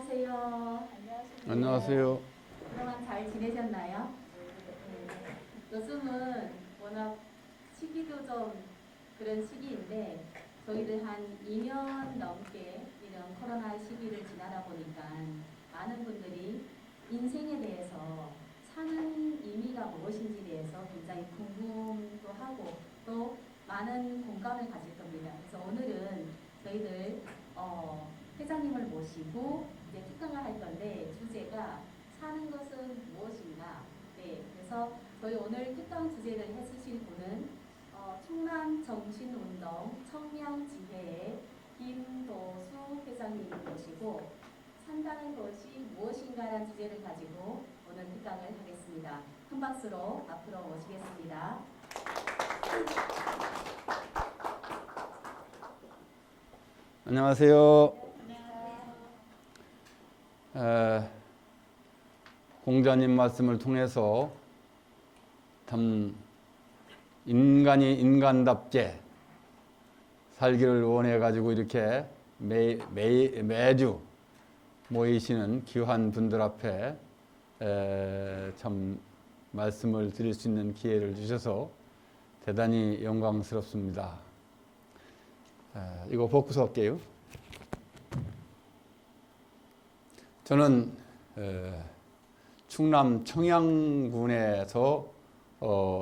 안녕하세요. 안녕하세요. 그동안 잘 지내셨나요? 요즘은 워낙 시기도 좀 그런 시기인데 저희들 한 2년 넘게 이런 코로나 시기를 지나다 보니까 많은 분들이 인생에 대해서 사는 의미가 무엇인지에 대해서 굉장히 궁금도 하고 또 많은 공감을 가질 겁니다. 그래서 오늘은 저희들 회장님을 모시고 이제 특강을 할 건데 주제가 사는 것은 무엇인가? 네, 그래서 저희 오늘 특강 주제를 해주실 분은 충남 정신운동 청명지회의 김도수 회장님 모시고 산다는 것이 무엇인가라는 주제를 가지고 오늘 특강을 하겠습니다. 큰 박수로 앞으로 모시겠습니다. 안녕하세요. 공자님 말씀을 통해서 참 인간이 인간답게 살기를 원해 가지고 이렇게 매주 모이시는 귀한 분들 앞에 참 말씀을 드릴 수 있는 기회를 주셔서 대단히 영광스럽습니다. 이거 벗고서 할게요. 저는 충남 청양군에서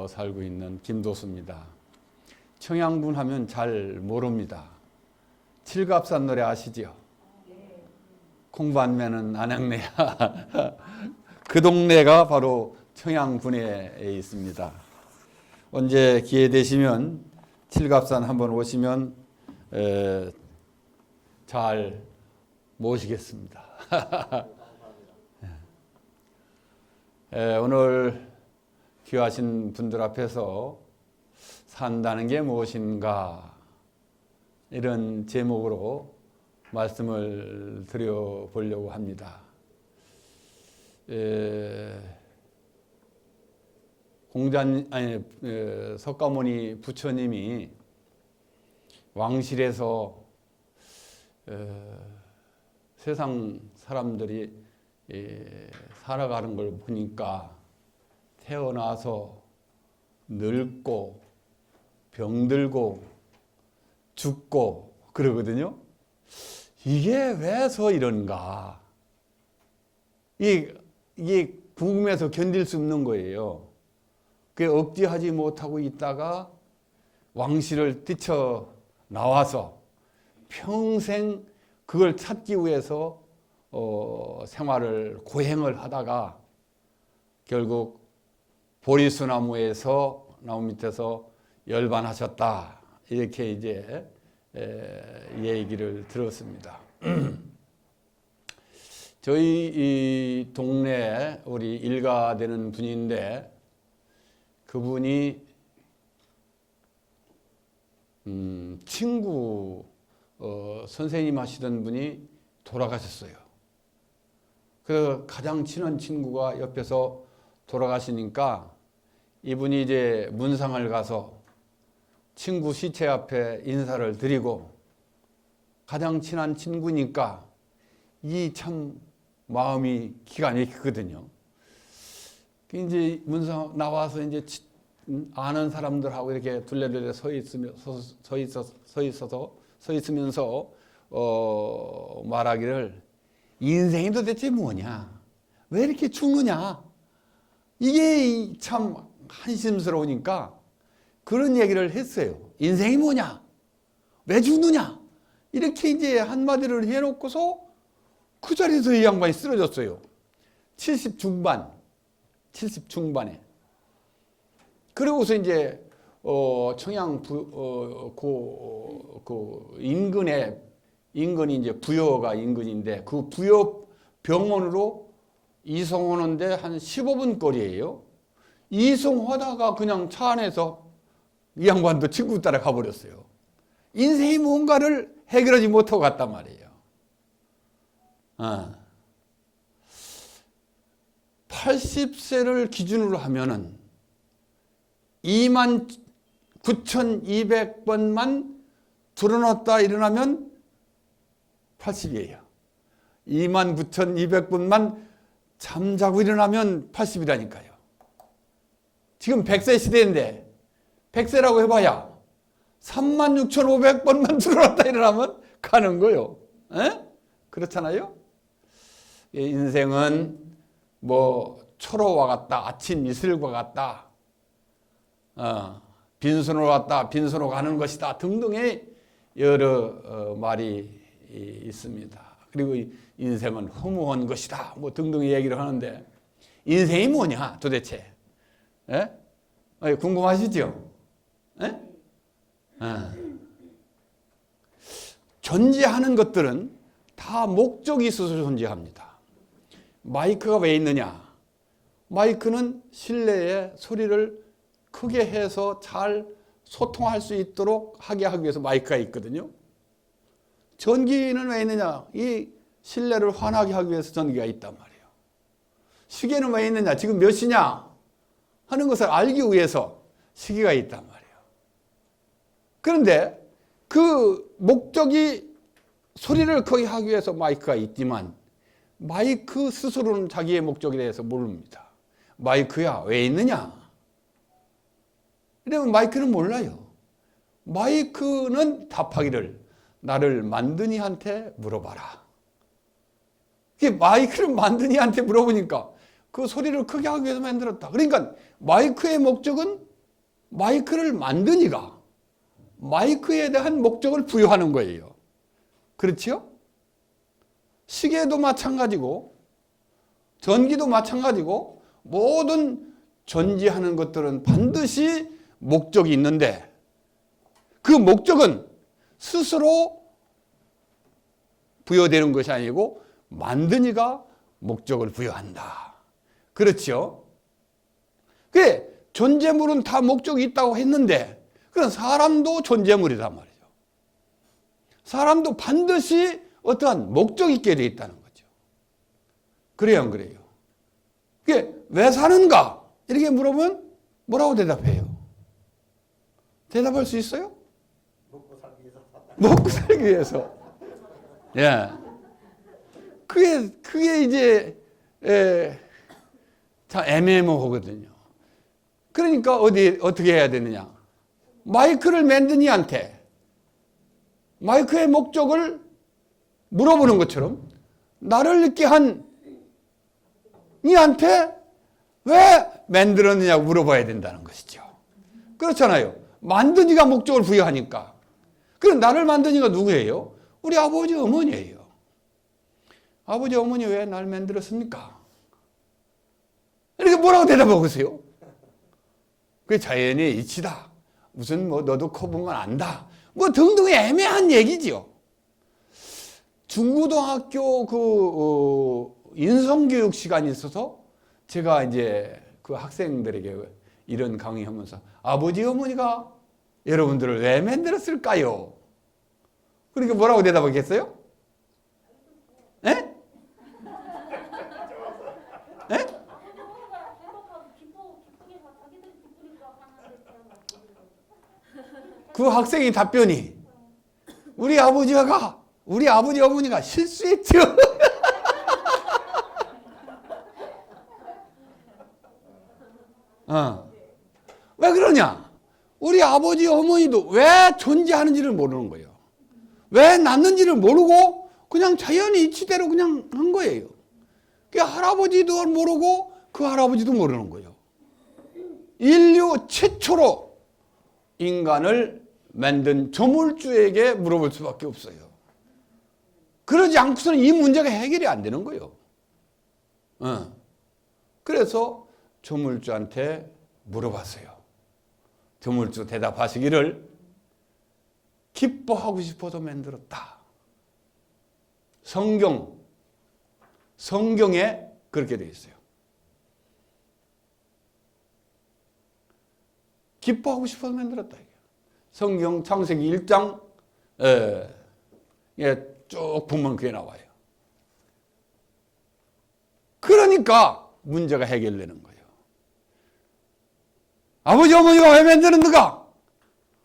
살고 있는 김도수입니다. 청양군 하면 잘 모릅니다. 칠갑산 노래 아시죠? 콩 반매는 안양내야. 그 동네가 바로 청양군에 있습니다. 언제 기회 되시면 칠갑산 한번 오시면 잘 모시겠습니다. 오늘 귀하신 분들 앞에서 산다는 게 무엇인가 이런 제목으로 말씀을 드려보려고 합니다. 석가모니 부처님이 왕실에서 세상 사람들이 살아가는 걸 보니까 태어나서 늙고 병들고 죽고 그러거든요. 이게 왜서 이런가? 이게 궁금해서 견딜 수 없는 거예요. 그게 억제하지 못하고 있다가 왕실을 뛰쳐 나와서 평생 그걸 찾기 위해서 생활을 고행을 하다가 결국 보리수나무에서 나무 밑에서 열반하셨다 이렇게 이제 얘기를 들었습니다. 저희 이 동네에 우리 일가 되는 분인데 그분이 친구 선생님 하시던 분이 돌아가셨어요. 그래서 가장 친한 친구가 옆에서 돌아가시니까 이분이 이제 문상을 가서 친구 시체 앞에 인사를 드리고 가장 친한 친구니까 이 참 마음이 기가 막히거든요. 이제 문상 나와서 이제 아는 사람들하고 이렇게 둘레둘레 서 있으면서 말하기를 인생이 도대체 뭐냐? 왜 이렇게 죽느냐? 이게 참 한심스러우니까 그런 얘기를 했어요. 인생이 뭐냐? 왜 죽느냐? 이렇게 이제 한마디를 해놓고서 그 자리에서 이 양반이 쓰러졌어요. 70 중반에. 그러고서 이제 청양 인근이 이제 부여가 인근인데 그 부여 병원으로 이송하는데 한 15분 거리예요. 이송하다가 그냥 차 안에서 이 양반도 친구 따라 가버렸어요. 인생이 뭔가를 해결하지 못하고 갔단 말이에요. 80세를 기준으로 하면은 29,200번만 드러났다 일어나면 80이에요. 29,200분만 잠자고 일어나면 80이라니까요. 지금 100세 시대인데 100세라고 해봐야 36,500번만 들어갔다 일어나면 가는 거요. 에? 그렇잖아요? 인생은 뭐 초로와 같다, 아침 이슬과 같다, 빈손으로 왔다, 빈손으로 가는 것이다 등등의 여러 말이 있습니다. 그리고 인생은 허무한 것이다 뭐 등등의 얘기를 하는데 인생이 뭐냐 도대체? 예? 궁금하시죠? 예? 존재하는 것들은 다 목적이 있어서 존재합니다. 마이크가 왜 있느냐? 마이크는 실내에 소리를 크게 해서 잘 소통할 수 있도록 하게 하기 위해서 마이크가 있거든요. 전기는 왜 있느냐? 이 실내를 환하게 하기 위해서 전기가 있단 말이에요. 시계는 왜 있느냐? 지금 몇 시냐? 하는 것을 알기 위해서 시계가 있단 말이에요. 그런데 그 목적이 소리를 크게 하기 위해서 마이크가 있지만 마이크 스스로는 자기의 목적에 대해서 모릅니다. 마이크야 왜 있느냐? 이러면 마이크는 몰라요. 마이크는 답하기를 나를 만든 이한테 물어봐라. 마이크를 만든 이한테 물어보니까 그 소리를 크게 하기 위해서 만들었다. 그러니까 마이크의 목적은 마이크를 만든 이가 마이크에 대한 목적을 부여하는 거예요. 그렇지요? 시계도 마찬가지고 전기도 마찬가지고 모든 존재하는 것들은 반드시 목적이 있는데 그 목적은 스스로 부여되는 것이 아니고 만든 이가 목적을 부여한다. 그렇죠? 그래 존재물은 다 목적이 있다고 했는데 그런 사람도 존재물이란 말이죠. 사람도 반드시 어떠한 목적이 있게 되어 있다는 거죠. 그래요, 안 그래요? 그게 왜 사는가? 이렇게 물어보면 뭐라고 대답해요? 대답할 수 있어요? 먹고 살기 위해서 산다. 먹고 살기 위해서. 예. 그게 이제, 참 애매모호거든요. 그러니까 어떻게 해야 되느냐? 마이크를 만든 이한테 마이크의 목적을 물어보는 것처럼 나를 있게 한 이한테 왜 만들었느냐고 물어봐야 된다는 것이죠. 그렇잖아요. 만든 이가 목적을 부여하니까. 그럼 나를 만든 이가 누구예요? 우리 아버지 어머니예요. 아버지 어머니 왜 날 만들었습니까? 이렇게 뭐라고 대답하겠어요? 그게 자연의 이치다. 무슨 뭐 너도 커본 건 안다. 뭐 등등의 애매한 얘기지요. 중고등학교 인성교육 시간이 있어서 제가 이제 그 학생들에게 이런 강의하면서 아버지 어머니가 여러분들을 왜 만들었을까요? 그러니까 뭐라고 대답하겠어요? 예? 예? 그 학생의 답변이 우리 아버지 어머니가 실수했죠. 왜 그러냐? 우리 아버지 어머니도 왜 존재하는지를 모르는 거예요. 왜 낳는지를 모르고 그냥 자연의 이치대로 그냥 한 거예요. 그 할아버지도 모르고 그 할아버지도 모르는 거예요. 인류 최초로 인간을 만든 조물주에게 물어볼 수밖에 없어요. 그러지 않고서는 이 문제가 해결이 안 되는 거예요. 그래서 조물주한테 물어봤어요. 조물주 대답하시기를 기뻐하고 싶어서 만들었다. 성경에 그렇게 되어 있어요. 기뻐하고 싶어서 만들었다. 성경 창세기 1장 쭉 보면 그게 나와요. 그러니까 문제가 해결되는 거예요. 아버지 어머니가 왜 만드는가?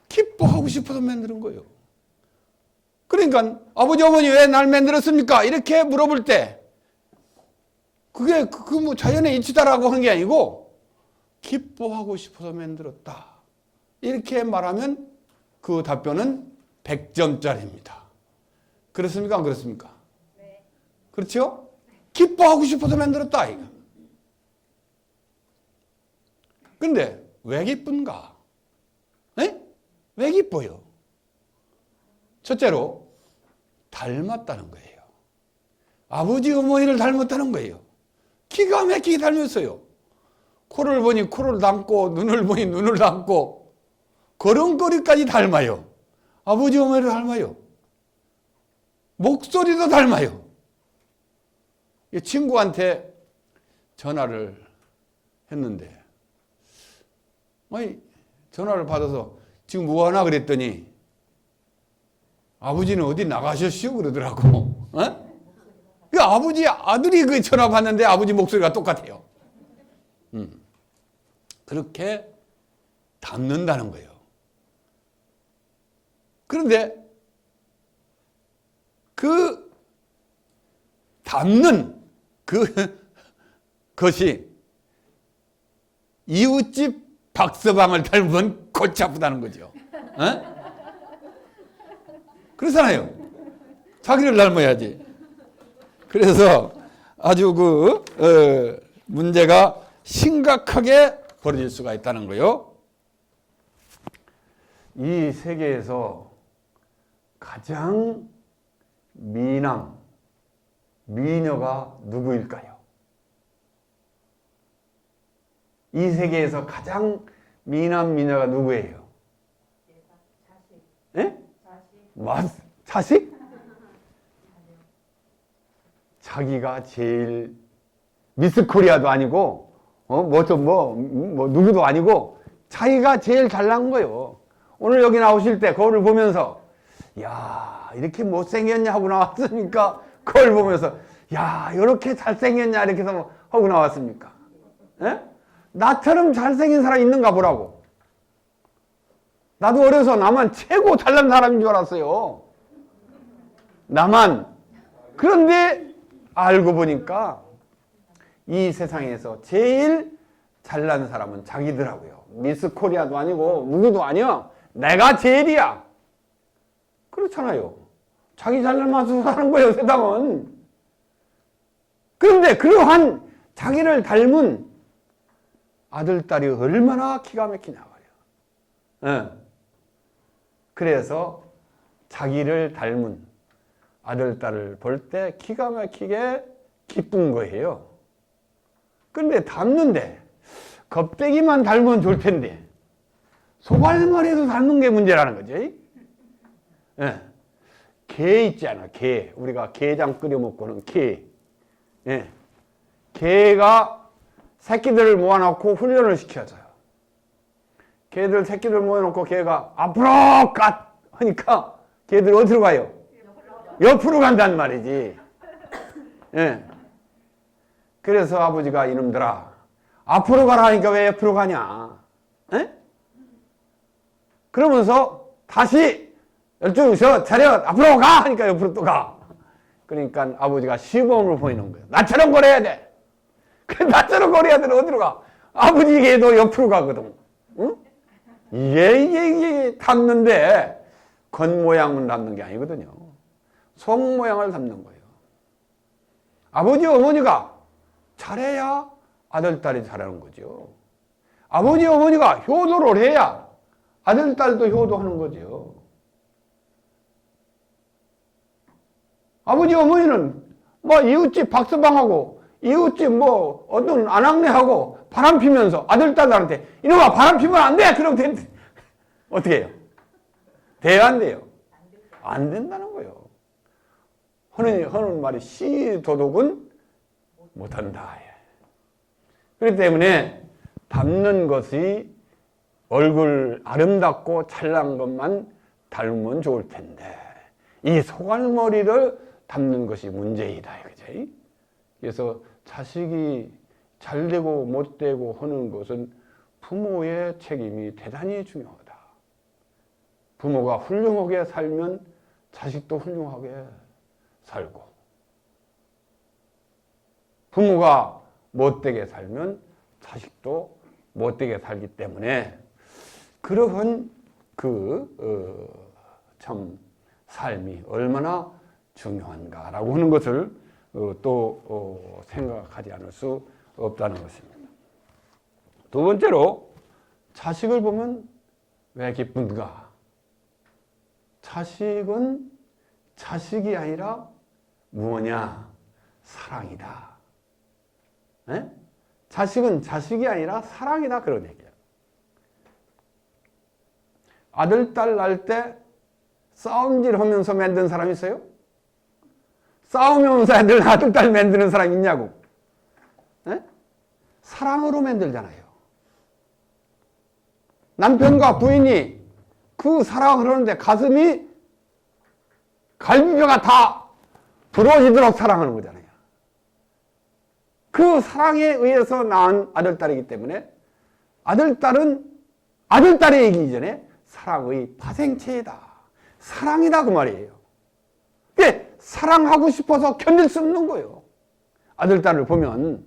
기뻐하고 싶어서 만드는 거예요. 그러니까 아버지 어머니 왜 날 만들었습니까? 이렇게 물어볼 때 그게 뭐 자연의 이치다라고 하는 게 아니고 기뻐하고 싶어서 만들었다. 이렇게 말하면 그 답변은 100점짜리입니다. 그렇습니까? 안 그렇습니까? 네. 그렇죠? 기뻐하고 싶어서 만들었다. 이거. 근데 왜 기쁜가? 에? 왜 기뻐요? 첫째로 닮았다는 거예요. 아버지 어머니를 닮았다는 거예요. 기가 막히게 닮았어요. 코를 보니 코를 닮고 눈을 보니 눈을 닮고 걸음걸이까지 닮아요. 아버지 어머니를 닮아요. 목소리도 닮아요. 친구한테 전화를 했는데 아니 전화를 받아서 지금 뭐하나 그랬더니 아버지는 어디 나가셨시오 그러더라고. 어? 그 아버지 아들이 그 전화 받는데 아버지 목소리가 똑같아요. 그렇게 닮는다는 거예요. 그런데 그 닮는 것이 이웃집 박서방을 닮으면 골치 아프다는 거죠. 어? 그렇잖아요. 자기를 닮아야지. 그래서 아주 문제가 심각하게 벌어질 수가 있다는 거예요. 이 세계에서 가장 미녀가 누구일까요? 이 세계에서 가장 미녀가 누구예요? 자식. 예? 자식. 자식? 자기가 제일 미스 코리아도 아니고 누구도 아니고 자기가 제일 잘난 거예요. 오늘 여기 나오실 때 거울을 보면서 야 이렇게 못생겼냐 하고 나왔습니까? 거울 보면서 야 이렇게 잘생겼냐 이렇게 해서 하고 나왔습니까? 예? 나처럼 잘생긴 사람 있는가 보라고. 나도 어려서 나만 최고 잘난 사람인 줄 알았어요. 나만. 그런데 알고 보니까 이 세상에서 제일 잘난 사람은 자기더라고요. 미스 코리아도 아니고 누구도 아니야. 내가 제일이야. 그렇잖아요. 자기 잘나서 사는 거예요, 세상은. 그런데 그러한 자기를 닮은 아들, 딸이 얼마나 기가 막히냐 말이야. 예. 그래서 자기를 닮은 아들, 딸을 볼 때 기가 막히게 기쁜 거예요. 그런데 닮는데 껍데기만 닮으면 좋을 텐데 소갈머리에서 닮는 게 문제라는 거지. 예. 게 있잖아, 게. 우리가 게장 끓여 먹고는 게. 예. 게가 새끼들을 모아놓고 훈련을 시켜줘요. 개들 새끼들 모아놓고 개가 앞으로 가! 하니까 개들 어디로 가요? 옆으로 간단 말이지. 예. 그래서 아버지가 이놈들아 앞으로 가라 하니까 왜 옆으로 가냐? 예? 그러면서 다시 열중서 차렷 앞으로 가! 하니까 옆으로 또 가. 그러니까 아버지가 시범을 보이는 거예요. 나처럼 걸어야 돼. 그래 나처럼 걸어야 돼. 어디로 가? 아버지 개도 옆으로 가거든. 응? 이게 닮는데 겉모양을 닮는 게 아니거든요. 속모양을 닮는 거예요. 아버지 어머니가 잘해야 아들 딸이 잘하는 거죠. 아버지 어머니가 효도를 해야 아들 딸도 효도하는 거죠. 아버지 어머니는 뭐 이웃집 박서방하고 이웃집 뭐 어떤 아낙네하고 바람 피면서 아들 딸들한테 이놈아 바람 피면 안 돼! 그러면 어떻게 해요? 돼요 안 돼요? 안 된다는 거예요. 하는 말이 시도독은 못한다. 그렇기 때문에 닮는 것이 얼굴 아름답고 찬란한 것만 닮으면 좋을 텐데 이 소갈머리를 닮는 것이 문제이다. 그죠? 그래서 자식이 잘되고 못되고 하는 것은 부모의 책임이 대단히 중요하다. 부모가 훌륭하게 살면 자식도 훌륭하게 살고, 부모가 못되게 살면 자식도 못되게 살기 때문에 그러한 참 삶이 얼마나 중요한가라고 하는 것을 또 생각하지 않을 수 없다는 것입니다. 두 번째로 자식을 보면 왜 기쁜가? 자식은 자식이 아니라 무엇냐? 사랑이다. 에? 자식은 자식이 아니라 사랑이다. 그런 얘기예요. 아들, 딸 낳을 때 싸움질 하면서 만든 사람 있어요? 싸우면서 아들, 딸 만드는 사람 있냐고. 에? 사랑으로 만들잖아요. 남편과 부인이 그 사랑을 하는데 가슴이 갈비뼈가 다 부러지도록 사랑하는 거잖아요. 그 사랑에 의해서 낳은 아들, 딸이기 때문에 아들, 딸은 아들, 딸이 이기 전에 사랑의 파생체이다. 사랑이다 그 말이에요. 그게 사랑하고 싶어서 견딜 수 없는 거예요. 아들, 딸을 보면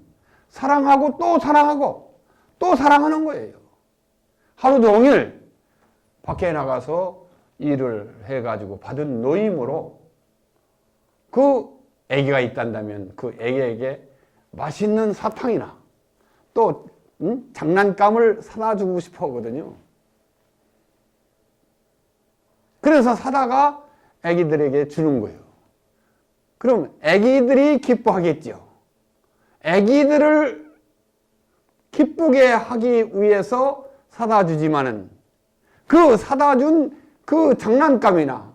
사랑하고 또 사랑하고 또 사랑하는 거예요. 하루 종일 밖에 나가서 일을 해가지고 받은 노임으로 그 애기가 있단다면 그 애기에게 맛있는 사탕이나 또 장난감을 사다 주고 싶어 하거든요. 그래서 사다가 애기들에게 주는 거예요. 그럼 애기들이 기뻐하겠죠. 애기들을 기쁘게 하기 위해서 사다 주지만은 그 사다 준 그 장난감이나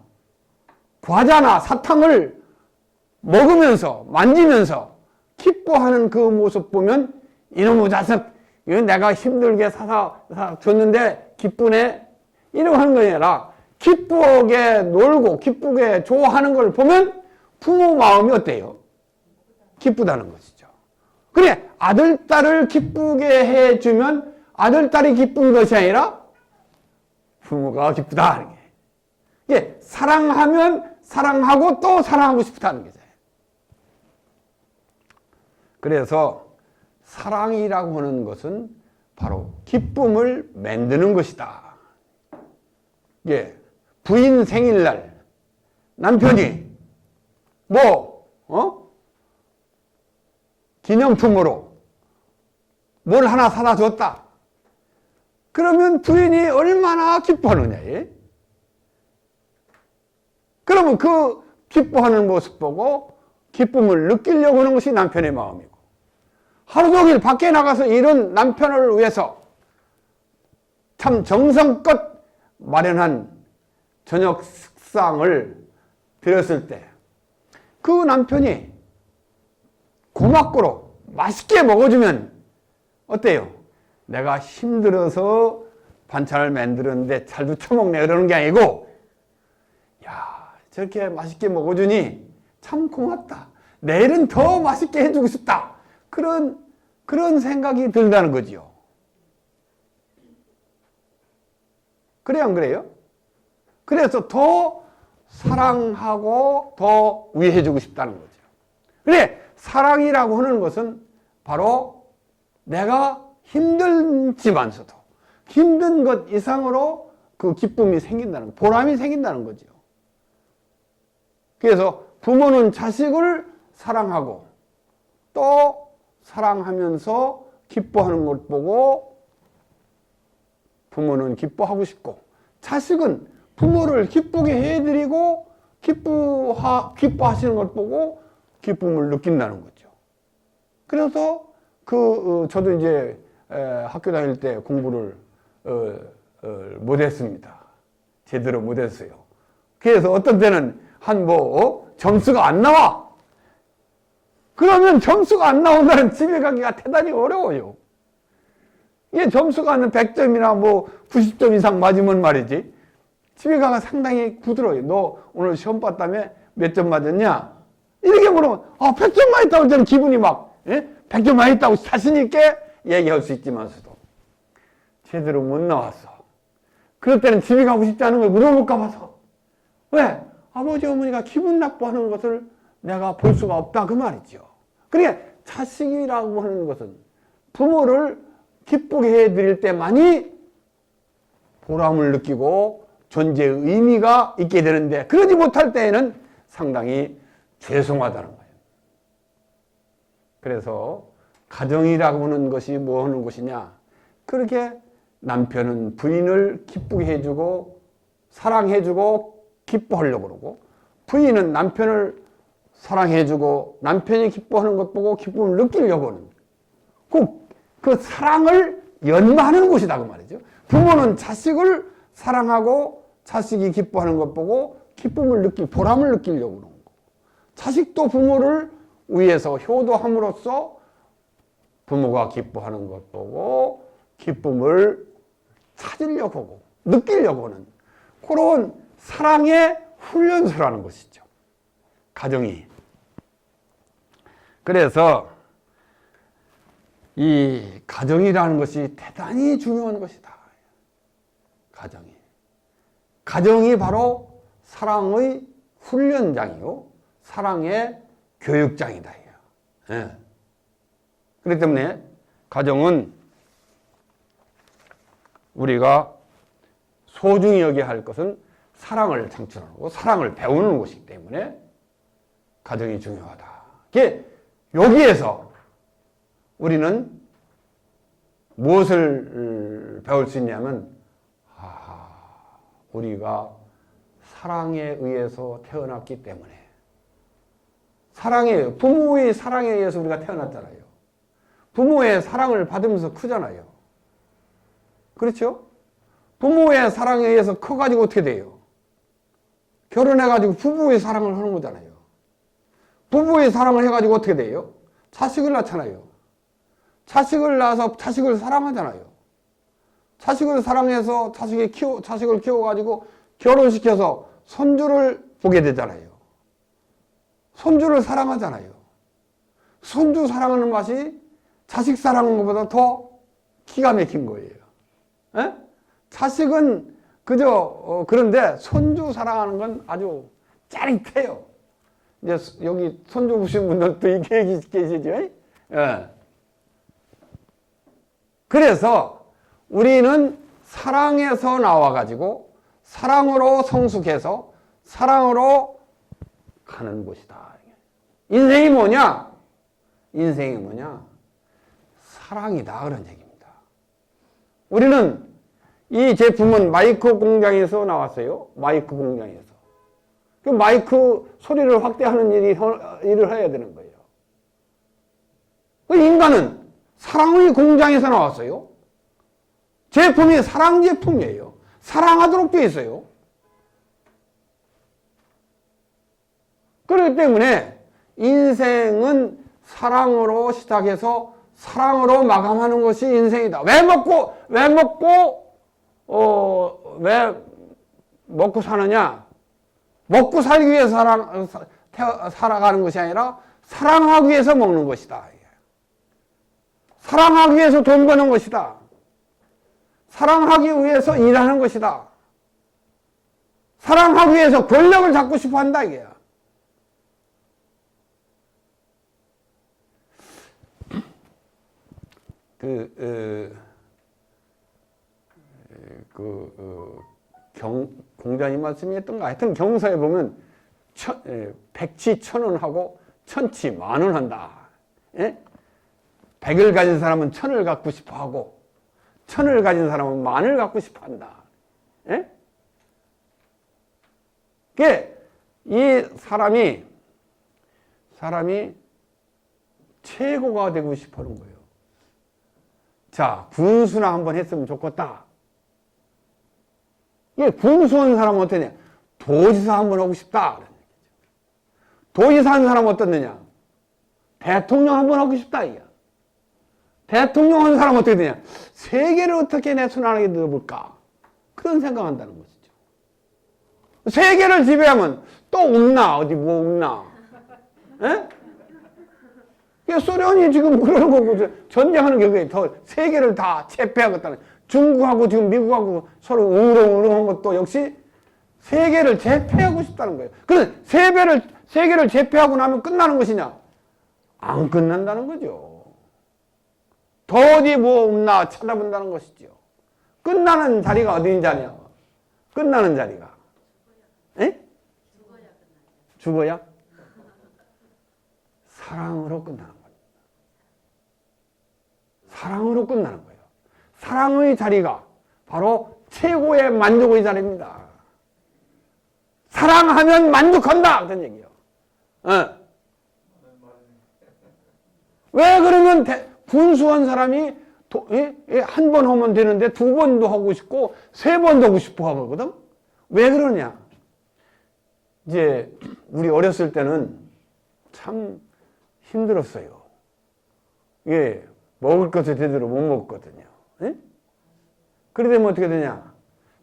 과자나 사탕을 먹으면서 만지면서 기뻐하는 그 모습 보면 이놈의 자식, 이거 내가 힘들게 사다 줬는데 기쁘네? 이러고 하는 게 아니라 기쁘게 놀고 기쁘게 좋아하는 걸 보면 부모 마음이 어때요? 기쁘다는 것이죠. 그래, 아들, 딸을 기쁘게 해주면 아들, 딸이 기쁜 것이 아니라 부모가 기쁘다 하는 게. 이게 사랑하면 사랑하고 또 사랑하고 싶다는 거죠. 그래서 사랑이라고 하는 것은 바로 기쁨을 만드는 것이다. 예, 부인 생일날 남편이 기념품으로 뭘 하나 사다 줬다. 그러면 부인이 얼마나 기뻐하느냐. 예? 그러면 그 기뻐하는 모습 보고 기쁨을 느끼려고 하는 것이 남편의 마음이고, 하루 종일 밖에 나가서 이런 남편을 위해서 참 정성껏 마련한 저녁 식상을 드렸을 때 그 남편이 고맙고로 맛있게 먹어주면 어때요? 내가 힘들어서 반찬을 만들었는데 잘도 처먹네 그러는 게 아니고, 야, 저렇게 맛있게 먹어주니 참 고맙다. 내일은 더 맛있게 해주고 싶다. 그런 생각이 든다는 거지요. 그래요, 안 그래요? 그래서 더 사랑하고 더 위해주고 싶다는 거죠. 그래, 사랑이라고 하는 것은 바로 내가 힘들지만서도 힘든 것 이상으로 그 기쁨이 생긴다는, 보람이 생긴다는 거죠. 그래서 부모는 자식을 사랑하고 또 사랑하면서 기뻐하는 걸 보고 부모는 기뻐하고 싶고, 자식은 부모를 기쁘게 해드리고 기뻐하시는 걸 보고 기쁨을 느낀다는 거죠. 그래서 저도 이제 학교 다닐 때 공부를 못했습니다. 제대로 못했어요. 그래서 어떤 때는 점수가 안 나와. 그러면 점수가 안 나온다는 집에 가기가 대단히 어려워요. 이게 점수가 한 100점이나 90점 이상 맞으면 말이지, 집에 가가 상당히 부드러워요. 너 오늘 시험 봤다며 몇 점 맞았냐? 이렇게 물으면 100점 맞았다고 저는 기분이 100점 맞았다고 자신 있게 얘기할 수 있지만서도 제대로 못 나왔어. 그럴 때는 집에 가고 싶지 않은 걸 물어볼까 봐서. 왜? 아버지 어머니가 기분 나빠하는 것을 내가 볼 수가 없다 그 말이죠. 그러니까 자식이라고 하는 것은 부모를 기쁘게 해드릴 때만이 보람을 느끼고 존재의 의미가 있게 되는데 그러지 못할 때에는 상당히 죄송하다는 거예요. 그래서 가정이라고 하는 것이 뭐 하는 것이냐, 그렇게 남편은 부인을 기쁘게 해주고 사랑해주고 기뻐하려고 그러고, 부인은 남편을 사랑해주고 남편이 기뻐하는 것 보고 기쁨을 느끼려고 하는, 그 사랑을 연마하는 곳이다 그 말이죠. 부모는 자식을 사랑하고 자식이 기뻐하는 것 보고 기쁨을 보람을 느끼려고 그러는 거고, 자식도 부모를 위해서 효도함으로써 부모가 기뻐하는 것 보고 기쁨을 찾으려고 하고 느끼려고 하는 그런 사랑의 훈련소라는 것이죠, 가정이. 그래서 이 가정이라는 것이 대단히 중요한 것이다. 가정이 바로 사랑의 훈련장이요, 사랑의 교육장이다. 예. 그렇기 때문에 가정은 우리가 소중히 여겨야 할 것은 사랑을 창출하고 사랑을 배우는 것이기 때문에 가정이 중요하다. 여기에서 우리는 무엇을 배울 수 있냐면, 우리가 사랑에 의해서 태어났기 때문에, 부모의 사랑에 의해서 우리가 태어났잖아요. 부모의 사랑을 받으면서 크잖아요. 그렇죠? 부모의 사랑에 의해서 커가지고 어떻게 돼요? 결혼해가지고 부부의 사랑을 하는 거잖아요. 부부의 사랑을 해가지고 어떻게 돼요? 자식을 낳잖아요. 자식을 낳아서 자식을 사랑하잖아요. 자식을 사랑해서 자식을 키워가지고 결혼시켜서 손주를 보게 되잖아요. 손주를 사랑하잖아요. 손주 사랑하는 맛이 자식 사랑하는 것보다 더 기가 막힌 거예요. 에? 자식은 그저 그런데 손주 사랑하는 건 아주 짜릿해요. 이제 여기 손주 보신 분들도 계시죠? 예. 그래서 우리는 사랑에서 나와가지고 사랑으로 성숙해서 사랑으로 가는 곳이다. 인생이 뭐냐? 인생이 뭐냐? 사랑이다, 그런 얘기입니다. 우리는 이 제품은 마이크 공장에서 나왔어요. 마이크 공장에서. 그 마이크 소리를 확대하는 일을 해야 되는 거예요. 그 인간은 사랑의 공장에서 나왔어요. 제품이 사랑 제품이에요. 사랑하도록 되어 있어요. 그렇기 때문에 인생은 사랑으로 시작해서 사랑으로 마감하는 것이 인생이다. 왜 먹고 사느냐? 먹고 살기 위해서 살아가는 것이 아니라 사랑하기 위해서 먹는 것이다. 사랑하기 위해서 돈 버는 것이다. 사랑하기 위해서 일하는 것이다. 사랑하기 위해서 권력을 잡고 싶어 한다, 이게야. 공자님 말씀이 했던가, 하여튼 경서에 보면 백치 천원하고 천치 만원 한다. 예? 백을 가진 사람은 천을 갖고 싶어 하고 천을 가진 사람은 만을 갖고 싶어 한다. 예? 이 사람이 최고가 되고 싶어 하는 거예요. 자, 군수나 한번 했으면 좋겠다. 군수한 사람은 어떠냐? 도지사 한번 하고 싶다. 도지사 한 사람은 어떻느냐? 대통령 한번 하고 싶다. 이게. 대통령 한 사람은 어떻게 되냐? 세계를 어떻게 내 손 안에 넣어볼까? 그런 생각한다는 것이죠. 세계를 지배하면 또 없나? 어디 뭐 없나? 예? 소련이 지금 그러는 거고, 전쟁하는 경우에 더 세계를 다 제패하겠다는, 중국하고 지금 미국하고 서로 우렁우렁한 것도 역시 세계를 제패하고 싶다는 거예요. 그래서 세계를 제패하고 나면 끝나는 것이냐? 안 끝난다는 거죠. 더 어디 뭐 없나 찾아본다는 것이죠. 끝나는 자리가 어디 자리냐? 끝나는 자리가. 에? 죽어야? 사랑으로 끝나는 거예요. 사랑으로 끝나는 거예요. 사랑의 자리가 바로 최고의 만족의 자리입니다. 사랑하면 만족한다! 그런 얘기예요. 왜 그러면 분수한 사람이 한 번 하면 되는데 두 번도 하고 싶고 세 번도 하고 싶어 하거든? 왜 그러냐? 이제 우리 어렸을 때는 참 힘들었어요. 이게 먹을 것을 제대로 못 먹거든요. 그래 되면 어떻게 되냐?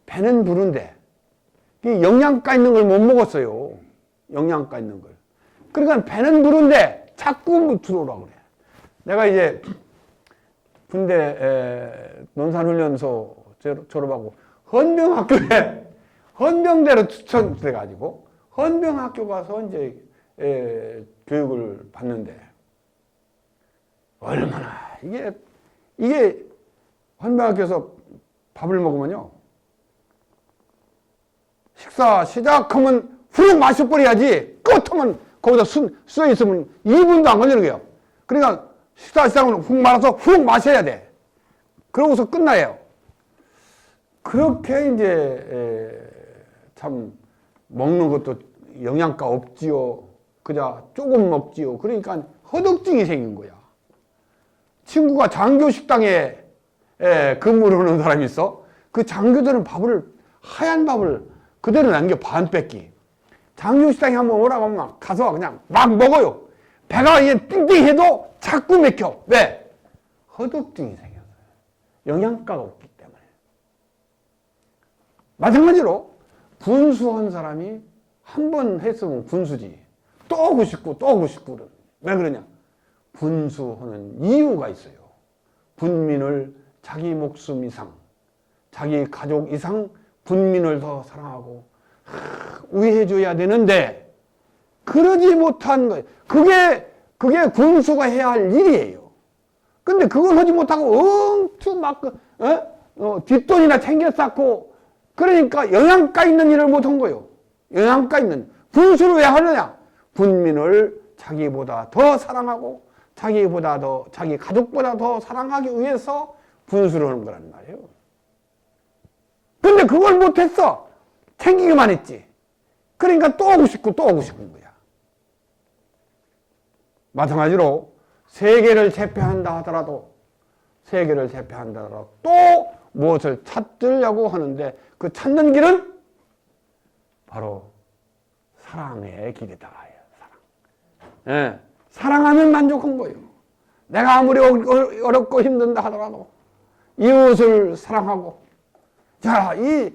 배는 부른데 영양가 있는 걸 못 먹었어요. 영양가 있는 걸. 그러니까 배는 부른데 자꾸 들어오라 그래. 내가 이제 군대 논산훈련소 졸업하고 헌병학교에 헌병대로 추천돼가지고 헌병학교 가서 이제 교육을 받는데 얼마나 이게 헌병학교에서 밥을 먹으면요 식사 시작하면 후룩 마셔버려야지 끝하면 거기다 써 있으면 2분도 안 걸리는 거예요. 그러니까 식사 시작하면 훅 말아서 훅 마셔야 돼. 그러고서 끝나요. 그렇게 이제 참 먹는 것도 영양가 없지요. 그저 조금 먹지요. 그러니까 허덕증이 생긴 거야. 친구가 장교 식당에 근무를 하는 사람이 있어. 그 장교들은 하얀 밥을 그대로 남겨 반 뺏기. 장교 식당에 한번 오라고 하면 가서 그냥 막 먹어요. 배가 이게 띵띵해도 자꾸 맥혀. 왜? 허덕증이 생겼어요. 영양가가 없기 때문에. 마찬가지로 군수한 사람이 한 번 했으면 군수지. 또 하고 싶고 또 하고 싶고 그래. 왜 그러냐? 군수하는 이유가 있어요. 군민을 자기 목숨 이상, 자기 가족 이상 군민을 더 사랑하고 우애해줘야 되는데 그러지 못한 거예요. 그게 군수가 해야 할 일이에요. 근데 그걸 하지 못하고 엄청 막 뒷돈이나 챙겨 쌓고 그러니까 영양가 있는 일을 못한 거예요. 영양가 있는 군수를 왜 하느냐? 군민을 자기보다 더 사랑하고 자기 가족보다 더 사랑하기 위해서 군수를 하는 거란 말이에요. 근데 그걸 못했어. 챙기기만 했지. 그러니까 또 하고 싶고 또 하고 싶은 거야. 마찬가지로 세계를 제패한다 하더라도 또 무엇을 찾으려고 하는데 그 찾는 길은 바로 사랑의 길이다. 사랑. 사랑하면 만족한 거예요. 내가 아무리 어렵고 힘든다 하더라도 이웃을 사랑하고 자, 이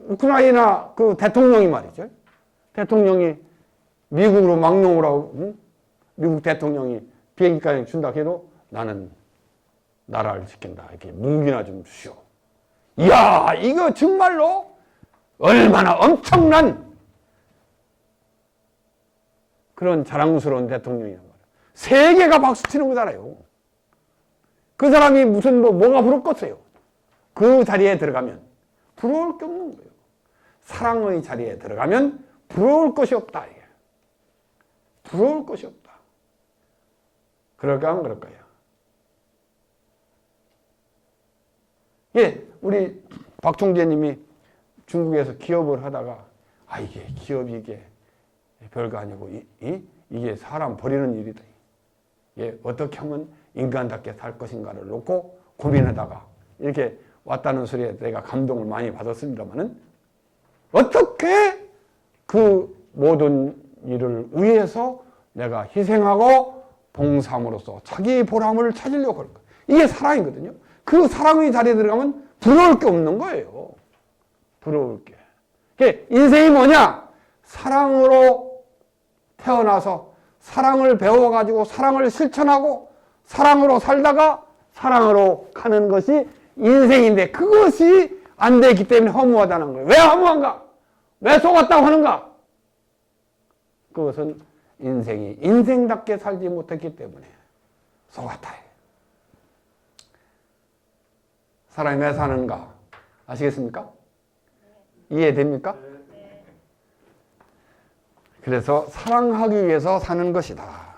우크라이나 그 대통령이 말이죠. 대통령이 미국으로 막노오라고 미국 대통령이 비행기까지 준다 해도 나는 나라를 지킨다. 이렇게 무기나 좀 주시오. 이야, 이거 정말로 얼마나 엄청난 그런 자랑스러운 대통령이란 말이에요. 세계가 박수치는 거잖아요. 그 사람이 무슨 뭐가 부럽겠어요. 그 자리에 들어가면 부러울 게 없는 거예요. 사랑의 자리에 들어가면 부러울 것이 없다. 이게. 부러울 것이 없다. 그럴까 안 그럴까요? 예, 우리 박 총재님이 중국에서 기업을 하다가 이게 기업이 이게 별거 아니고 이게 사람 버리는 일이다. 예, 어떻게 하면 인간답게 살 것인가를 놓고 고민하다가 이렇게 왔다는 소리에 내가 감동을 많이 받았습니다만은 어떻게 그 모든 일을 위해서 내가 희생하고 봉사함으로써 자기 보람을 찾으려고 할까? 이게 사랑이거든요. 그 사랑의 자리에 들어가면 부러울 게 없는 거예요. 부러울 게. 인생이 뭐냐? 사랑으로 태어나서 사랑을 배워가지고 사랑을 실천하고 사랑으로 살다가 사랑으로 가는 것이 인생인데 그것이 안 되기 때문에 허무하다는 거예요. 왜 허무한가? 왜 속았다고 하는가? 그것은 인생이 인생답게 살지 못했기 때문에 속았다. 사람이 왜 사는가? 아시겠습니까? 이해됩니까? 그래서 사랑하기 위해서 사는 것이다.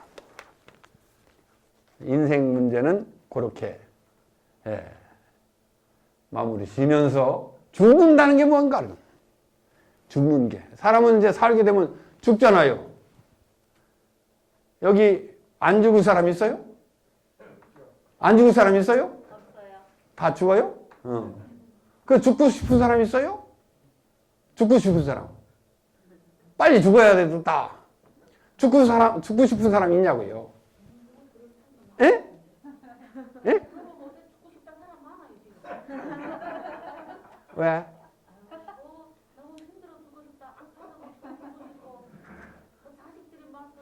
인생 문제는 그렇게 마무리 지면서 죽는다는 게 뭔가? 죽는 게. 사람은 이제 살게 되면 죽잖아요. 여기 안 죽을 사람 있어요? 안 죽을 사람 있어요? 없어요. 다 죽어요? 그 죽고 싶은 사람 있어요? 죽고 싶은 사람. 빨리 죽어야 돼도 다. 죽고 싶은 사람 있냐고요? 예? 예? 왜? 너무 힘들어 죽고 싶다. 안 살아가고 싶고 자식들이 막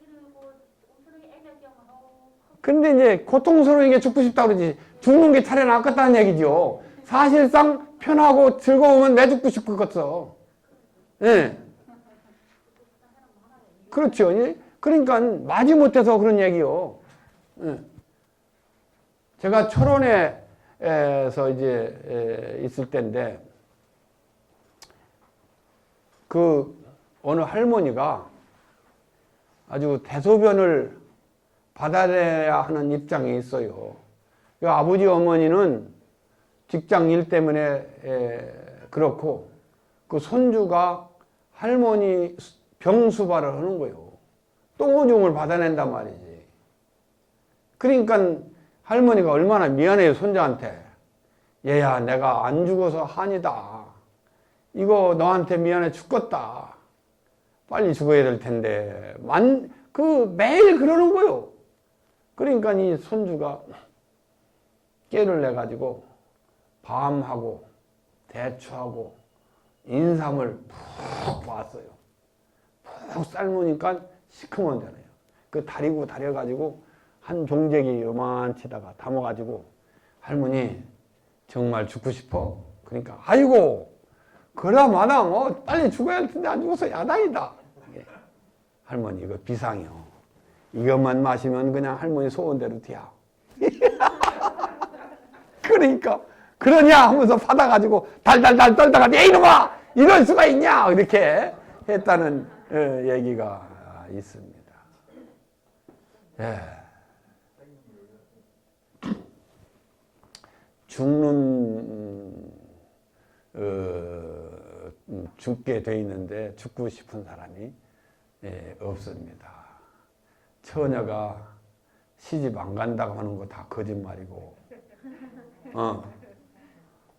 이러고 엄청나게 애기야 막. 근데 이제 고통스러운 게 죽고 싶다 그러지 죽는 게 차라리 낫겠다는 얘기죠. 사실상 편하고 즐거우면 왜 죽고 싶겠어. 예. 그렇죠. 예? 그러니까 마지못해서 그런 얘기요. 예. 제가 철원에서 이제 있을 때인데 그 어느 할머니가 아주 대소변을 받아내야 하는 입장이 있어요. 아버지 어머니는 직장 일 때문에 그렇고 그 손주가 할머니 병수발을 하는 거예요. 똥오줌을 받아낸단 말이지. 그러니까 할머니가 얼마나 미안해요, 손자한테. 얘야, 내가 안 죽어서 한이다. 이거 너한테 미안해 죽겠다. 빨리 죽어야 될 텐데. 매일 그러는 거예요. 그러니까 이 손주가 깨를 내가지고 밤하고 대추하고 인삼을 푹 봤어요. 푹 삶으니까 시커먼잖아요. 그 다리고 다려가지고 한 종재기 요만치다가 담아가지고 할머니 정말 죽고 싶어? 그러니까 아이고 그나마나 뭐 빨리 죽어야 할 텐데 안 죽어서 야단이다. 할머니 이거 비상이요. 이것만 마시면 그냥 할머니 소원대로 돼야. 그러니까 그러냐 하면서 받아가지고 달달달 떨다가 내 이놈아 이럴 수가 있냐 이렇게 했다는 얘기가 있습니다. 예. 죽게 돼 있는데 죽고 싶은 사람이 없습니다. 처녀가 시집 안 간다고 하는 거 다 거짓말이고,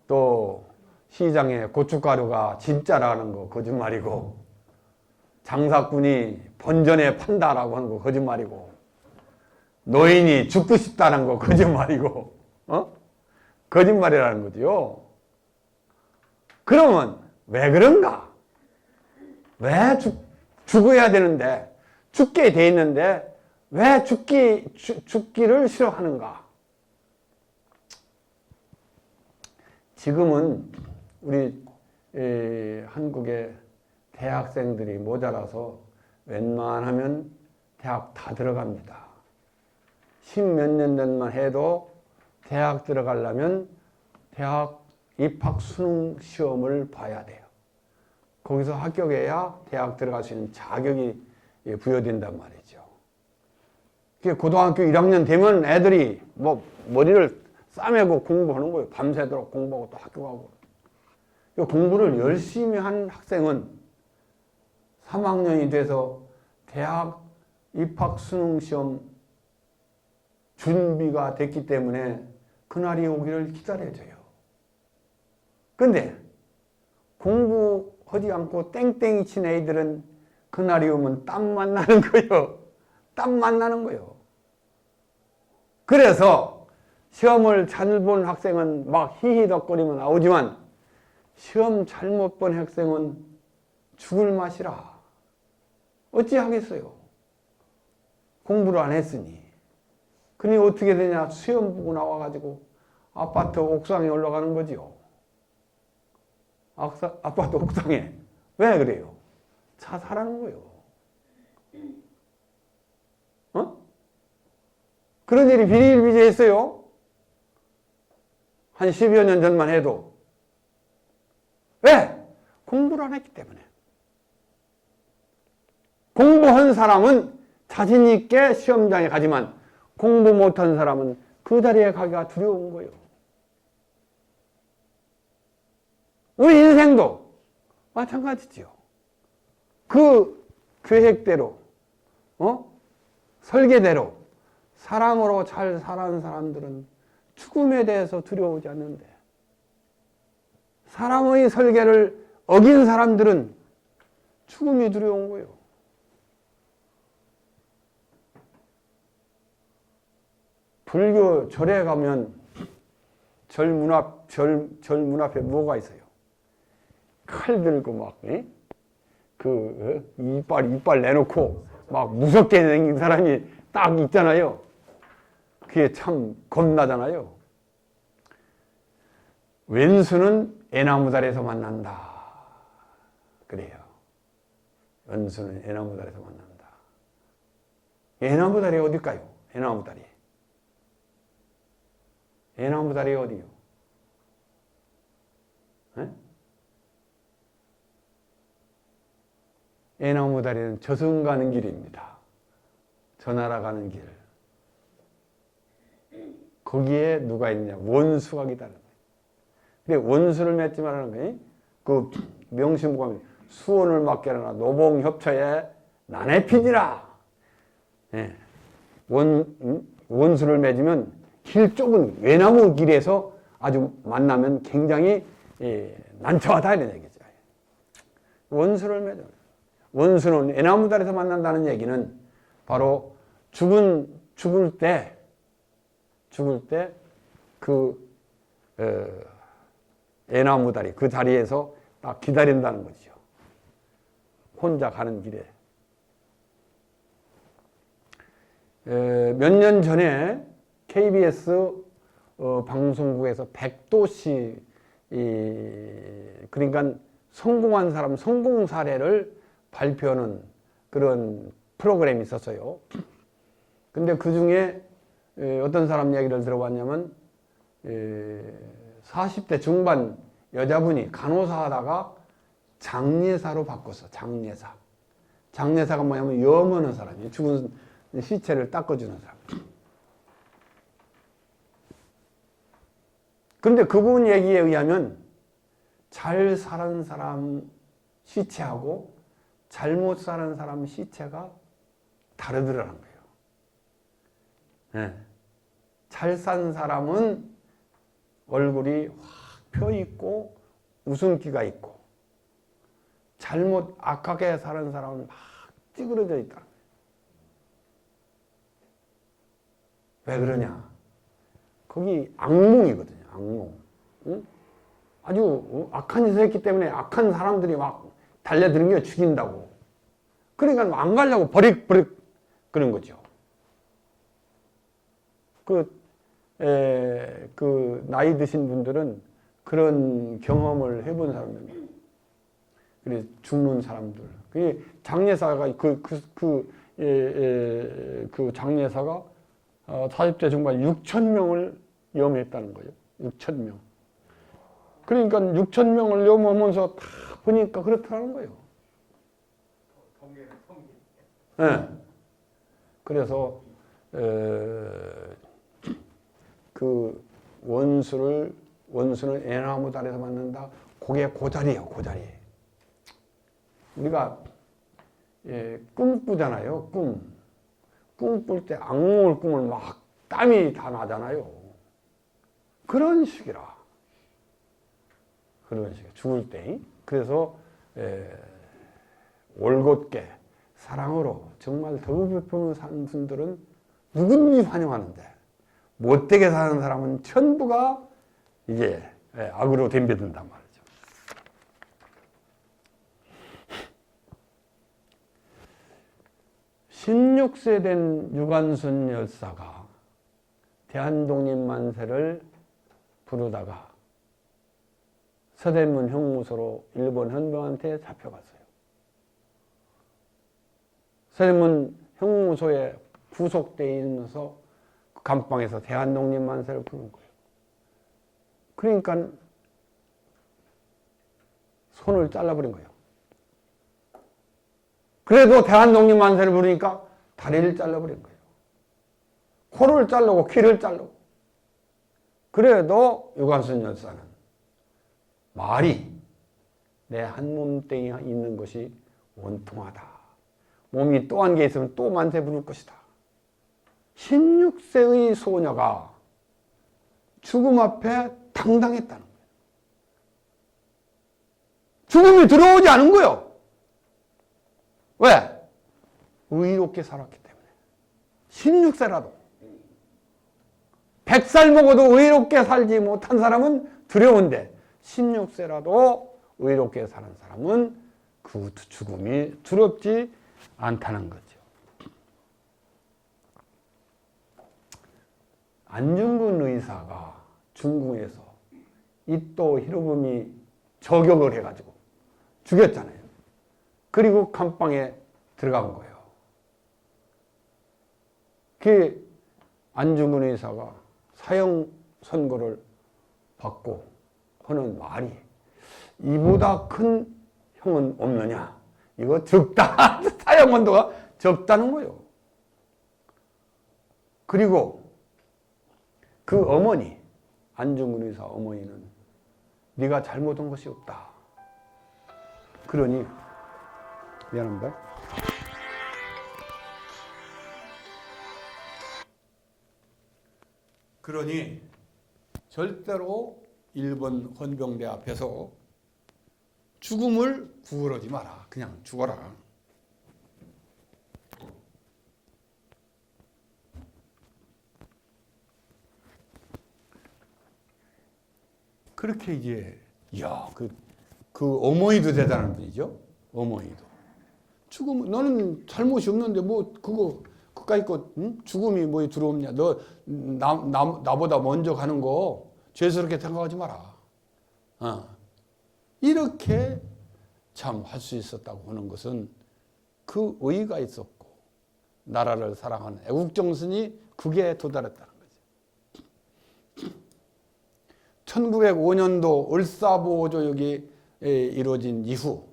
또 시장에 고춧가루가 진짜라는 거 거짓말이고, 장사꾼이 본전에 판다라고 하는 거 거짓말이고, 노인이 죽고 싶다는 거 거짓말이고, 거짓말이라는 거죠. 그러면 왜 그런가? 왜 죽어야 되는데, 죽게 돼 있는데 왜 죽기를 싫어하는가? 지금은 우리 한국의 대학생들이 모자라서 웬만하면 대학 다 들어갑니다. 10몇 년 전만 해도 대학 들어가려면 대학 입학 수능 시험을 봐야 돼요. 거기서 합격해야 대학 들어갈 수 있는 자격이 부여된단 말이죠. 고등학교 1학년 되면 애들이 뭐 머리를 싸매고 공부하는 거예요. 밤새도록 공부하고 또 학교 가고. 공부를 열심히 한 학생은 3학년이 돼서 대학 입학 수능 시험 준비가 됐기 때문에 그날이 오기를 기다려줘요. 근데 공부하지 않고 땡땡이 친 애들은 그날이 오면 땀만 나는 거예요. 땀만 나는 거예요. 그래서 시험을 잘 본 학생은 막 히히덕거리면 나오지만 시험 잘못 본 학생은 죽을 맛이라. 어찌 하겠어요? 공부를 안 했으니. 그러니 어떻게 되냐? 시험 보고 나와가지고 아파트 옥상에 올라가는 거지요. 아파트 옥상에. 왜 그래요? 자살하는 거예요. 그런 일이 비일비재했어요. 한 10여 년 전만 해도. 왜? 공부를 안 했기 때문에. 공부한 사람은 자신 있게 시험장에 가지만 공부 못한 사람은 그 자리에 가기가 두려운 거예요. 우리 인생도 마찬가지지요. 그 계획대로, 설계대로 사랑으로 잘 살아가는 사람들은 죽음에 대해서 두려워하지 않는데, 사람의 설계를 어긴 사람들은 죽음이 두려운 거예요. 불교 절에 가면 절 문 앞에 뭐가 있어요? 칼 들고 막, 이빨 내놓고 막 무섭게 생긴 사람이 딱 있잖아요. 그게 참 겁나잖아요. 왼수는 애나무다리에서 만난다. 그래요. 왼수는 애나무다리에서 만난다. 애나무다리 어딜까요? 애나무다리. 애나무다리 어디요? 애나무다리는 저승 가는 길입니다. 저 나라 가는 길. 거기에 누가 있냐? 원수가 기다려. 근데 원수를 맺지 말라는 거니? 그 명심보감이 수원을 맡겨라 노봉협처에 난해 피지라. 예. 원수를 맺으면 길 좁은 외나무 길에서 아주 만나면 굉장히 난처하다 이런 얘기죠. 원수를 맺어. 원수는 애나무다리에서 만난다는 얘기는 바로 죽을 때 그 애나무다리 그 자리에서 딱 기다린다는 거죠. 혼자 가는 길에. 몇 년 전에 KBS 방송국에서 백도씨 그러니까 성공한 사람 성공 사례를 발표하는 그런 프로그램이 있었어요. 근데 그 중에 어떤 사람 얘기를 들어봤냐면 40대 중반 여자분이 간호사 하다가 장례사로 바꿨어. 장례사가 뭐냐면 염하는 사람이에요. 죽은 시체를 닦아주는 사람. 그런데 그분 얘기에 의하면 잘 사는 사람 시체하고 잘못 사는 사람 시체가 다르더라는 거예요. 네. 잘 산 사람은 얼굴이 확 펴있고 웃음기가 있고 잘못 악하게 사는 사람은 막 찌그러져 있다. 왜 그러냐? 거기 악몽이거든요. 악몽. 응? 아주 악한 짓을 했기 때문에 악한 사람들이 막 달려드는 게 죽인다고. 그러니까 안 가려고 버릭버릭 그런 거죠. 그 나이 드신 분들은 그런 경험을 해본 사람들입니다. 그래 죽는 사람들. 그 장례사가 그 장례사가 40대 중반 6천 명을 염했다는 거예요. 6천 명. 그러니까 6천 명을 염하면서 다 보니까 그렇다는 거예요. 통계는 통계. 네. 그래서 그 원수는 애나무다리에서 만난다. 그게 고자리예요. 고자리. 우리가 꿈 꾸잖아요. 꿈 꿀 때 악몽을 꾸면 막 땀이 다 나잖아요. 그런 식이라. 그런 식이야. 죽을 때. 그래서 올곧게 사랑으로 정말 더부be품을 사는 분들은 누구든지 환영하는데 못되게 사는 사람은 전부가 이게 악으로 덤벼든단 말이죠. (16세) 된 유관순 열사가 대한독립만세를 부르다가 서대문 형무소로 일본 헌병한테 잡혀갔어요. 선생님은 형무소에 구속되어 있으면서 그 감방에서 대한독립만세를 부르는 거예요. 그러니까 손을 잘라버린 거예요. 그래도 대한독립만세를 부르니까 다리를 잘라버린 거예요. 코를 자르고 귀를 자르고. 그래도 유관순 열사는 말이 내 한 몸뚱이에 있는 것이 원통하다. 몸이 또 한 개 있으면 또 만세 부를 것이다. 16세의 소녀가 죽음 앞에 당당했다는 거예요. 죽음이 들어오지 않은 거예요. 왜? 의롭게 살았기 때문에. 16세라도. 100살 먹어도 의롭게 살지 못한 사람은 두려운데 16세라도 의롭게 사는 사람은 그 죽음이 두렵지 않다는 거죠. 안중근 의사가 중궁에서 이토 히로부미 저격을 해가지고 죽였잖아요. 그리고 감방에 들어간 거예요. 그 안중근 의사가 사형 선고를 받고 하는 말이 이보다 큰 형은 없느냐. 이거 적다. 사형 온도가 적다는 거예요. 그리고 그 어머니, 안중근 의사 어머니는 네가 잘못한 것이 없다. 그러니 미안합니다. 그러니 절대로 일본 헌병대 앞에서 죽음을 구걸하지 마라. 그냥 죽어라. 그렇게 이제 그 어머니도 대단한 분이죠. 어머니도 죽음 너는 잘못이 없는데 뭐 그거 그까이 거 죽음이 뭐 들어오냐. 너 나보다 먼저 가는 거 죄스럽게 생각하지 마라. 이렇게 참 할 수 있었다고 하는 것은 그 의의가 있었고 나라를 사랑하는 애국정신이 그게 도달했다는 거죠. 1905년도 을사보호조약이 이루어진 이후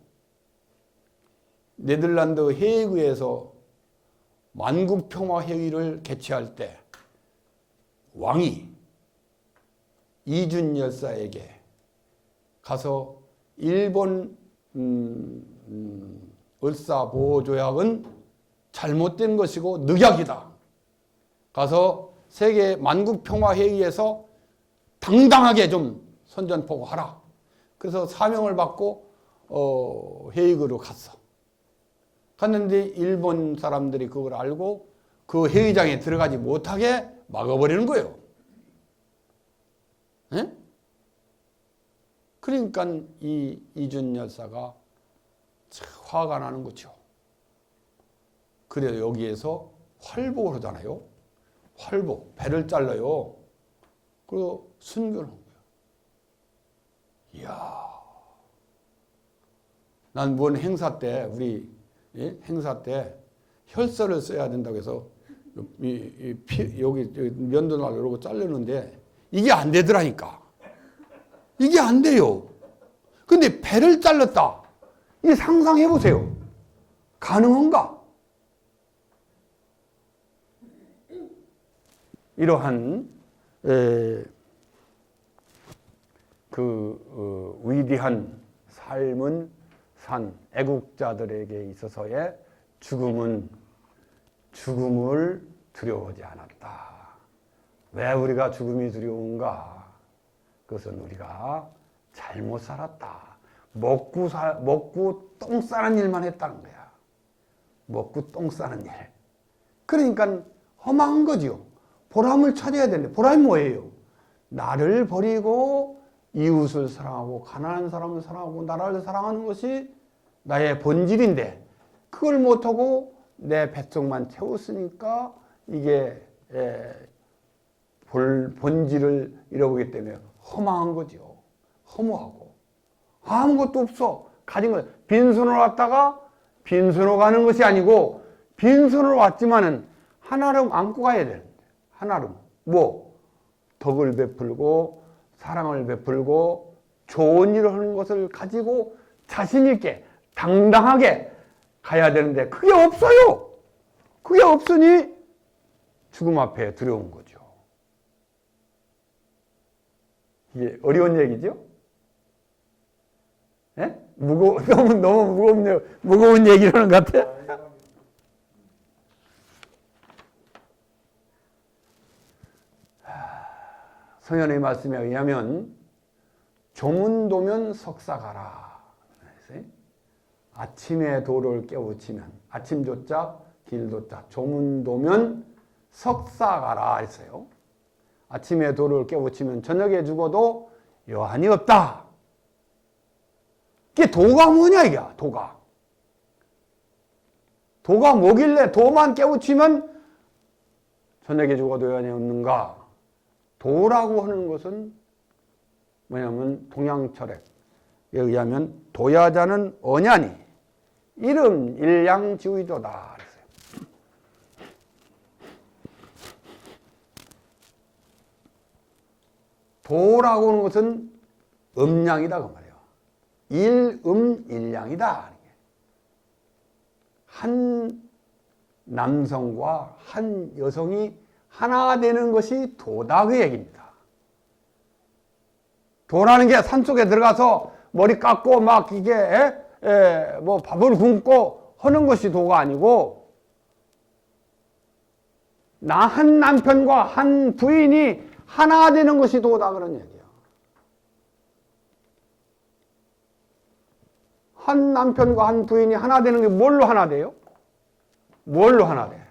네덜란드 헤이그에서 만국평화회의를 개최할 때 왕이 이준 열사에게 가서 일본 을사보호조약은 잘못된 것이고 늑약이다. 가서 세계 만국평화회의에서 당당하게 좀 선전포고하라. 그래서 사명을 받고 헤이그로 갔어. 갔는데 일본 사람들이 그걸 알고 그 회의장에 들어가지 못하게 막아버리는 거예요. 네? 그러니까 이 이준 열사가 화가 나는 거죠. 그래서 여기에서 활복을 하잖아요. 활복, 배를 잘라요. 그리고 순교를 한 거예요. 이야. 난 뭔 행사 때, 우리 행사 때 혈서를 써야 된다고 해서 여기 면도날 이러고 자르는데 이게 안 되더라니까. 이게 안 돼요. 근데 배를 잘랐다. 이 상상해 보세요. 가능한가? 이러한 위대한 삶은 산 애국자들에게 있어서의 죽음은 죽음을 두려워하지 않았다. 왜 우리가 죽음이 두려운가? 그것은 우리가 잘못 살았다. 먹고 똥 싸는 일만 했다는 거야. 먹고 똥 싸는 일. 그러니까 허망한 거지요. 보람을 찾아야 되는데 보람이 뭐예요? 나를 버리고 이웃을 사랑하고 가난한 사람을 사랑하고 나라를 사랑하는 것이 나의 본질인데 그걸 못하고 내 뱃속만 채웠으니까 이게 본질을 잃어보기 때문에 허망한 거죠. 허무하고 아무것도 없어. 가진 거 빈손으로 왔다가 빈손으로 가는 것이 아니고 빈손으로 왔지만은 한아름 안고 가야 되는데, 한아름. 뭐? 덕을 베풀고, 사랑을 베풀고, 좋은 일을 하는 것을 가지고 자신있게, 당당하게 가야 되는데, 그게 없어요! 그게 없으니 죽음 앞에 두려운 거죠. 이게 어려운 얘기죠? 예? 너무 무겁네요. 무거운 얘기라는 것 같아. 성현의 말씀에 의하면 조문도면 석사가라. 아침의 도를 깨우치면, 아침조자 길조자 조문도면 석사가라 했어요. 아침의 도를 깨우치면 저녁에 죽어도 여한이 없다. 이게 도가 뭐냐 이게. 도가 뭐길래 도만 깨우치면 저녁에 죽어도 여한이 없는가. 도라고 하는 것은 뭐냐면 동양철학에 의하면 도야자는 언야니 이름 일양지위도다 그랬어요. 도라고 하는 것은 음양이다 그 말이에요. 일양이다. 한 남성과 한 여성이 하나 되는 것이 도다 그 얘기입니다. 도라는 게 산속에 들어가서 머리 깎고 막 이게 뭐 밥을 굶고 하는 것이 도가 아니고 나 한 남편과 한 부인이 하나 되는 것이 도다 그런 얘기야. 한 남편과 한 부인이 하나 되는 게 뭘로 하나 돼요? 뭘로 하나 돼?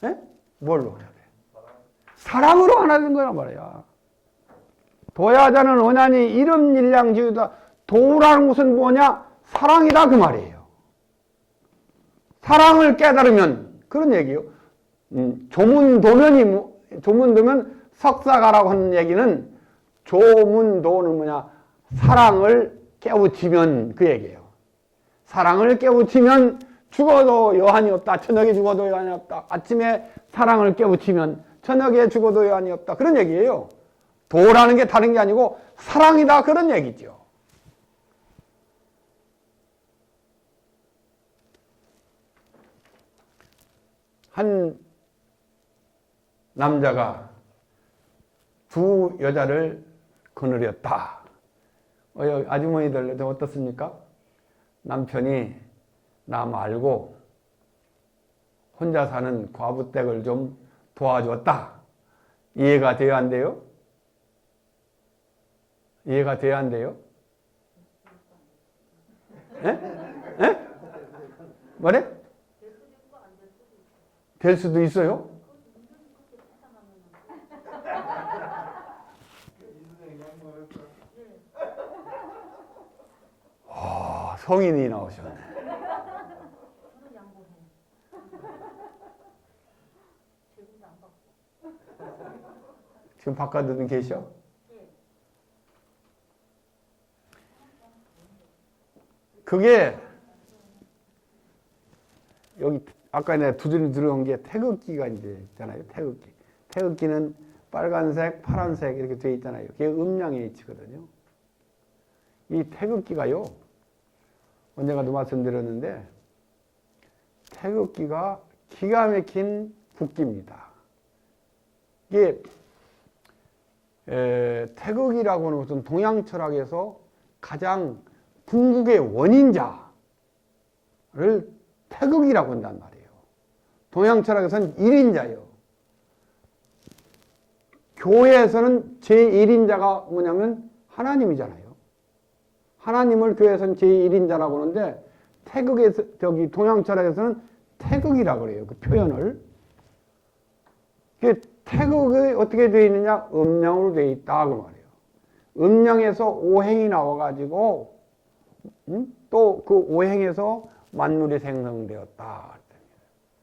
예? 뭘로 하나 돼? 사랑으로 하나 된 거란 말이야. 도야자는 언야니 이름 일양지위다. 도라는 것은 뭐냐? 사랑이다 그 말이에요. 사랑을 깨달으면 그런 얘기예요. 조문도면 석사가라고 하는 얘기는 조문도는 뭐냐? 사랑을 깨우치면 그 얘기예요. 사랑을 깨우치면 죽어도 여한이 없다. 저녁에 죽어도 여한이 없다. 아침에 사랑을 깨우치면 저녁에 죽어도 여한이 없다. 그런 얘기예요. 도라는 게 다른 게 아니고 사랑이다 그런 얘기죠. 한 남자가 두 여자를 거느렸다. 아주머니들 어떻습니까? 남편이 나 말고 혼자 사는 과부댁을 좀 도와줬다. 이해가 돼야 안 돼요? 이해가 돼야 안 돼요? 예? 예? 뭐래? 될 수도 있어요? 성인이 나오셨네. 지금 바깥에도 계셔? 그게 여기 아까 내가 두드려 들어온 게 태극기가 이제 있잖아요. 태극기. 태극기는 빨간색, 파란색 이렇게 되어 있잖아요. 그게 음양의 위치거든요. 이 태극기가요. 언젠가도 말씀드렸는데 태극기가 기가 막힌 국기입니다. 이게 태극이라고 하는 것은 동양 철학에서 가장 궁극의 원인자를 태극이라고 한단 말이에요. 동양 철학에서는 1인자예요. 교회에서는 제1인자가 뭐냐면 하나님이잖아요. 하나님을 교회에서는 제1인자라고 하는데 태극에서 동양 철학에서는 태극이라고 그래요. 그 표현을. 태극이 어떻게 되어 있느냐? 음양으로 되어 있다 그 말이에요. 음양에서 오행이 나와가지고 또 그 오행에서 만물이 생성되었다.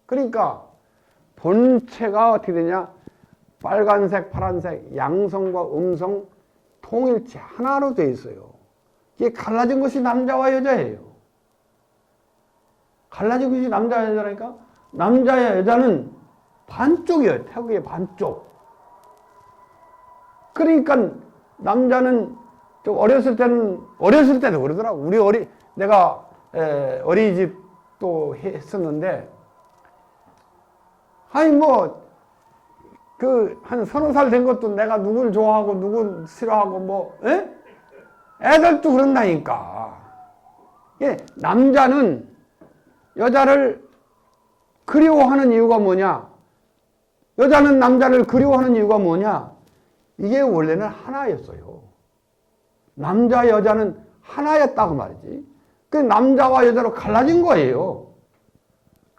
그러니까 본체가 어떻게 되냐? 빨간색, 파란색, 양성과 음성 통일체 하나로 되어 있어요. 이게 갈라진 것이 남자와 여자예요. 갈라진 것이 남자와 여자라니까 남자야 여자는 반쪽이에요. 태극의 반쪽. 그러니까 남자는 좀 어렸을 때도 그러더라고. 내가 어린이집도 했었는데, 아니 뭐 한 30살 된 것도 내가 누굴 좋아하고 누굴 싫어하고 뭐, 에? 애들도 그런다니까. 예, 남자는 여자를 그리워하는 이유가 뭐냐? 여자는 남자를 그리워하는 이유가 뭐냐? 이게 원래는 하나였어요. 남자, 여자는 하나였다고 말이지. 그 남자와 여자로 갈라진 거예요.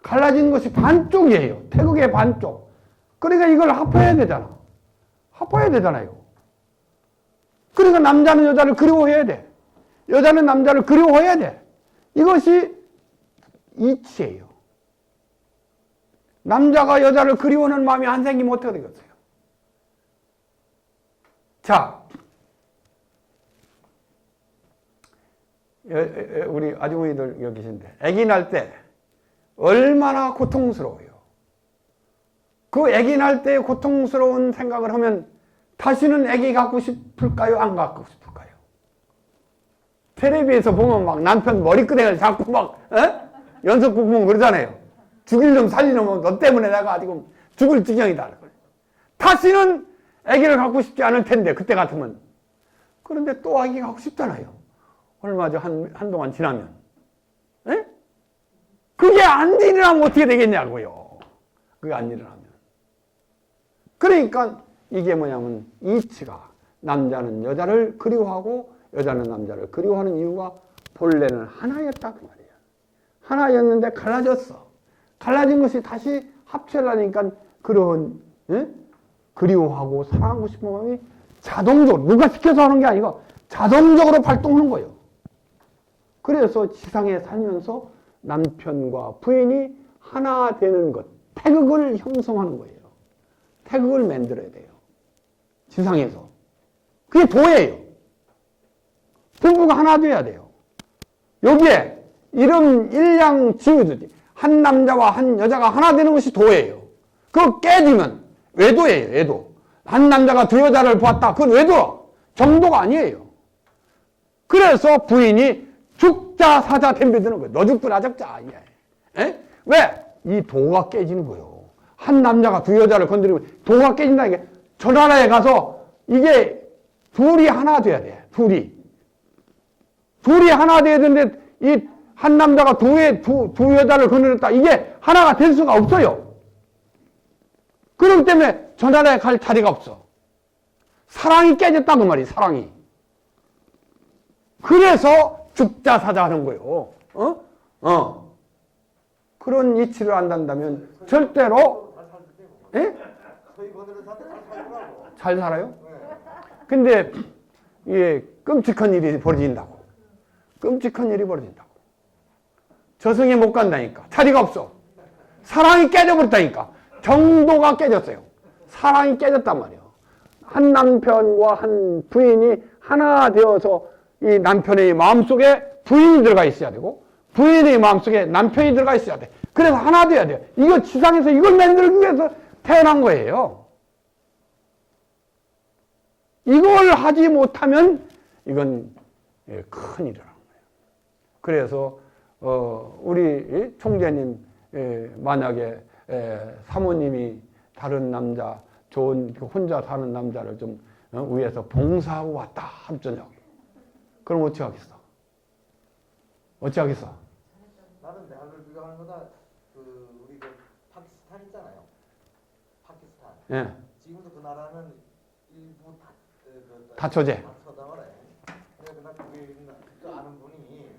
갈라진 것이 반쪽이에요. 태극의 반쪽. 그러니까 이걸 합해야 되잖아. 합해야 되잖아요. 그러니까 남자는 여자를 그리워해야 돼. 여자는 남자를 그리워해야 돼. 이것이 이치예요. 남자가 여자를 그리워하는 마음이 안 생기면 어떻게 되겠어요? 자, 우리 아주머니들 여기 계신데, 아기 날 때 얼마나 고통스러워요. 그 아기 날 때 고통스러운 생각을 하면 다시는 아기 갖고 싶을까요? 안 갖고 싶을까요? 텔레비에서 보면 막 남편 머리끄댕이를 잡고 막 연속극 보면 그러잖아요. 죽일 놈 살리려면 너 때문에 내가 지금 죽을 지경이다. 다시는 아기를 갖고 싶지 않을 텐데 그때 같으면. 그런데 또 아기 갖고 싶잖아요. 얼마 전 한동안 지나면. 에? 그게 안 일어나면 어떻게 되겠냐고요. 그게 안 일어나면. 그러니까 이게 뭐냐면 이치가 남자는 여자를 그리워하고 여자는 남자를 그리워하는 이유가 본래는 하나였다고 말이에요. 하나였는데 갈라졌어. 갈라진 것이 다시 합치려니까 그런 그리워하고 사랑하고 싶은 마음이 자동적으로 누가 시켜서 하는 게 아니고 자동적으로 발동하는 거예요. 그래서 지상에 살면서 남편과 부인이 하나 되는 것, 태극을 형성하는 거예요. 태극을 만들어야 돼요. 지상에서. 그게 도예요. 부부가 하나 돼야 돼요. 여기에 이름 일량 지우듯이 한 남자와 한 여자가 하나 되는 것이 도예요. 그거 깨지면 외도예요. 외도. 한 남자가 두 여자를 보았다. 그건 외도야. 정도가 아니에요. 그래서 부인이 죽자 사자 덤벼드는 거예요. 너 죽고 나 죽자. 에? 왜? 이 도가 깨지는 거예요. 한 남자가 두 여자를 건드리면 도가 깨진다는 게 저 나라에 가서 이게 둘이 하나 돼야 돼. 둘이 하나 돼야 되는데 이 한 남자가 두 여자를 건드렸다. 이게 하나가 될 수가 없어요. 그렇기 때문에 저 나라에 갈 자리가 없어. 사랑이 깨졌다고 말이에요. 사랑이. 그래서 죽자 사자 하는 거예요. 그런 이치를 안단다면 절대로 예? 잘 살아요? 근데 이게 끔찍한 일이 벌어진다고. 끔찍한 일이 벌어진다고. 저승에 못 간다니까. 자리가 없어. 사랑이 깨져버렸다니까. 정도가 깨졌어요. 사랑이 깨졌단 말이에요. 한 남편과 한 부인이 하나 되어서 이 남편의 마음속에 부인이 들어가 있어야 되고 부인의 마음속에 남편이 들어가 있어야 돼. 그래서 하나 돼야 돼요. 이거 지상에서 이걸 만들기 위해서 태어난 거예요. 이걸 하지 못하면 이건 큰일이라는 거예요. 그래서 우리 총재님 만약에 사모님이 다른 남자 좋은 혼자 사는 남자를 좀 위해서 봉사하고 왔다 함저녁에 그럼 어찌 하겠어? 어찌 하겠어? 나는 대학을 비교하는 거다. 우리 파키스탄 있잖아요. 파키스탄. 예. 지금도 그 나라는 일부 다처제. 다처다거래. 근데 나 그게 아는 분이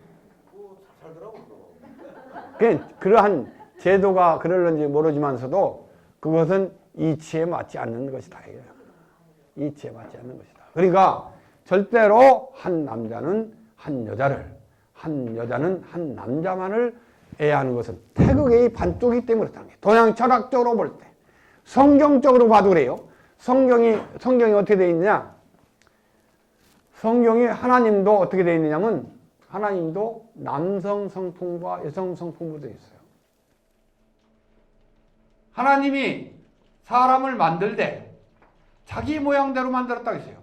잘 살더라고 또. 그러한 제도가 그럴는지 모르지만서도 그것은 이치에 맞지 않는 것이다. 이치에 맞지 않는 것이다. 그러니까 절대로 한 남자는 한 여자를, 한 여자는 한 남자만을 애하는 것은 태극의 반쪽이기 때문에 그렇다는 거예요. 동양 철학적으로 볼 때. 성경적으로 봐도 그래요. 성경이 어떻게 되어 있느냐? 성경이 하나님도 어떻게 되어 있느냐면 하나님도 남성 성품과 여성 성품으로 되어 있어요. 하나님이 사람을 만들 때 자기 모양대로 만들었다고 했어요.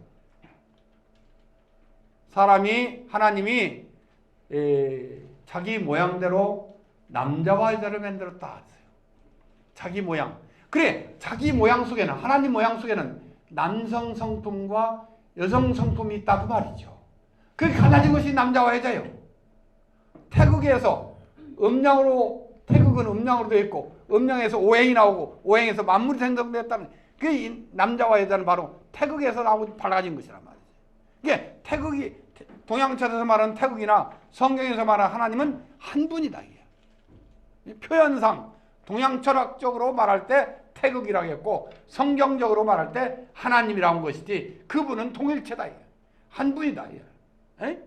하나님이 자기 모양대로 남자와 여자를 만들었다 했어요. 자기 모양. 그래, 자기 모양 속에는, 하나님 모양 속에는 남성 성품과 여성 성품이 있다고 말이죠. 그게 갈라진 것이 남자와 여자예요. 태극에서 태극은 음양으로 되어 있고, 음양에서 오행이 나오고, 오행에서 만물이 생성되었다는, 그게 남자와 여자는 바로 태극에서 나오고 발라진 것이란 말이죠. 이게 태극이, 동양철에서 말하는 태극이나 성경에서 말하는 하나님은 한 분이다. 이게. 표현상, 동양철학적으로 말할 때 태극이라고 했고, 성경적으로 말할 때 하나님이라는 것이지, 그분은 통일체다. 이게. 한 분이다. 이게.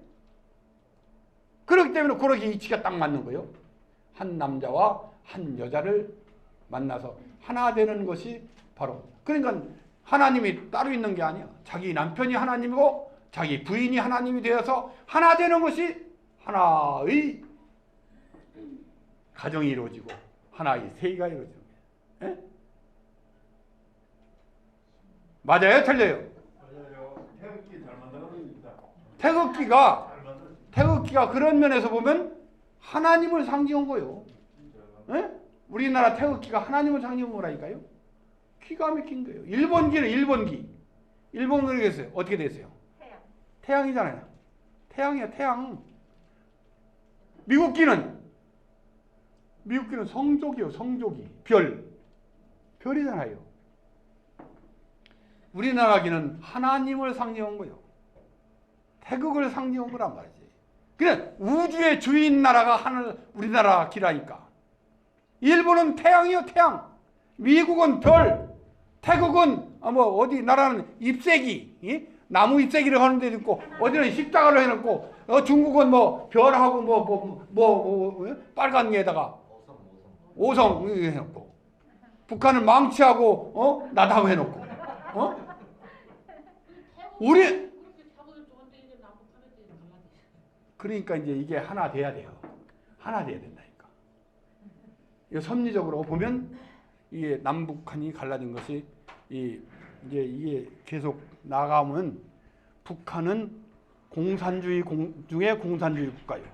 그렇기 때문에 그렇게 이치가 딱 맞는 거예요. 한 남자와 한 여자를 만나서 하나 되는 것이 바로, 그러니까 하나님이 따로 있는 게 아니야. 자기 남편이 하나님이고 자기 부인이 하나님이 되어서 하나 되는 것이 하나의 가정이 이루어지고 하나의 세계가 이루어지는 거예요. 예? 맞아요? 틀려요? 맞아요. 태극기 잘 만들었습니다. 태극기가 그런 면에서 보면 하나님을 상징한 거예요. 예? 우리나라 태극기가 하나님을 상징한 거라니까요. 기가 막힌 거예요. 일본기는 일본기. 일본기는 어떻게 됐어요? 태양이잖아요. 태양이야, 태양. 미국기는 성족이요, 성족이. 별이잖아요. 우리나라기는 하나님을 상징한 거예요. 태극을 상징한 거란 말이지. 그냥 우주의 주인 나라가 우리나라 기라니까. 일본은 태양이요, 태양. 미국은 별. 태국은 어디 나라는 잎새기. 나무 잎새기를 하는 데도 있고, 어디는 십자가로 해놓고, 중국은 별하고 빨간 게다가 오성 해놓고, 북한은 망치하고 나다고 해놓고, 우리 그러니까 이제 이게 하나 돼야 돼요. 하나 돼야 된다니까. 이 섭리적으로 보면 이게 남북한이 갈라진 것이 이제 이게 계속 나가면 북한은 공산주의 중에 공산주의 국가요.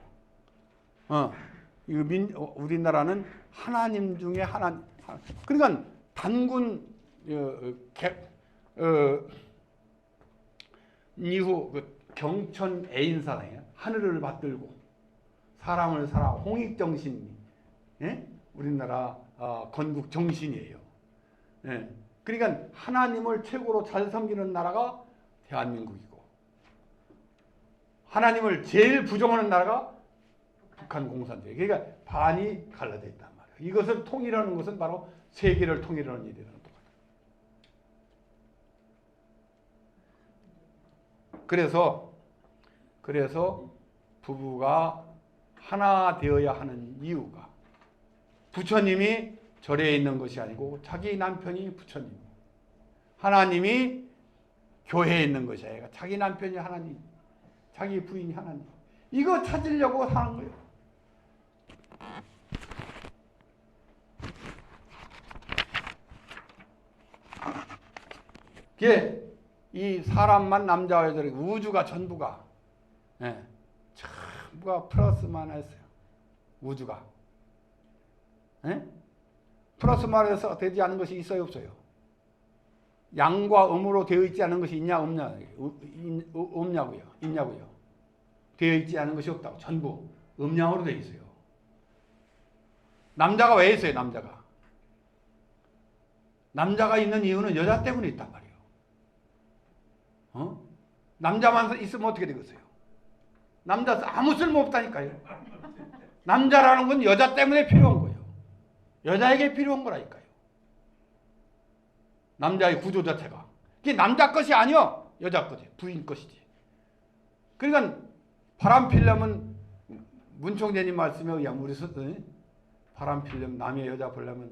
우리나라는 하나님 중에 하나님. 그러니까 단군 이후 경천 애인사상이에요. 하늘을 받들고 사람을 살아 홍익정신이 우리나라 건국 정신이에요. 그러니까 하나님을 최고로 잘 섬기는 나라가 대한민국이고, 하나님을 제일 부정하는 나라가 북한 공산주의. 그러니까 반이 갈라져 있단 말이에요. 이것을 통일하는 것은 바로 세계를 통일하는 일이라는 똑같아요. 그래서 부부가 하나 되어야 하는 이유가, 부처님이 절에 있는 것이 아니고 자기 남편이 부처님, 하나님이 교회에 있는 것이 아니라 자기 남편이 하나님, 자기 부인이 하나님. 이거 찾으려고 사는 거예요. 이게 이 사람만 남자와 여자를, 우주가 전부가 플러스만 했어요. 우주가 플러스만 해서 되지 않은 것이 있어요, 없어요? 양과 음으로 되어 있지 않은 것이 없냐고요? 있냐고요? 되어 있지 않은 것이 없다고. 전부 음양으로 되어 있어요. 남자가 왜 있어요? 남자가 있는 이유는 여자 때문에 있단 말이에요. 남자만 있으면 어떻게 되겠어요? 남자 아무 쓸모 없다니까요. 남자라는 건 여자 때문에 필요한 거예요. 여자에게 필요한 거라니까요. 남자의 구조 자체가. 그게 남자 것이 아니요, 여자 것이, 부인 것이지. 그러니까 바람 피려면, 문총재님 말씀에 의하면 우리 바람 피려면, 남의 여자 보려면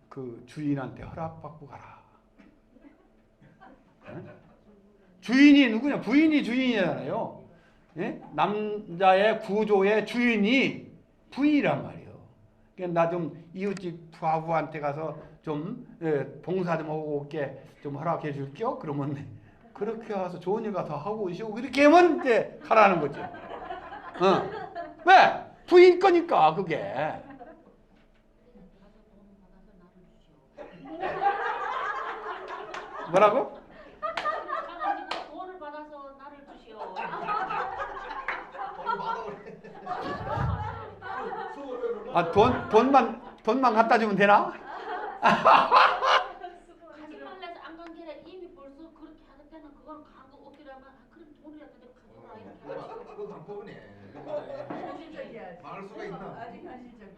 그 주인한테 허락받고 가라. 주인이 누구냐? 부인이 주인이잖아요. 남자의 구조의 주인이 부인이란 말이에요. 나 좀 이웃집 부하부한테 가서 좀 봉사 좀 하고 올게 좀 허락해 줄게요. 그러면 그렇게 와서 좋은 일 가서 하고 오시고 이렇게 하면 이제 가라는 거죠. 왜? 부인 거니까 그게. 뭐라고? 가가지고 돈을 받아서 나를 주시오. 아, 돈만 갖다 주면 되나? 가지 말래서 안 간 게라 이미 벌써 그렇게 하는 때는 그걸 간거 없기라면 그럼 돈이라도 내가 가져라 이렇게 하지. 그거 방법이네. 현실적이야. 막을 수가 있나? 아직 현실적이야.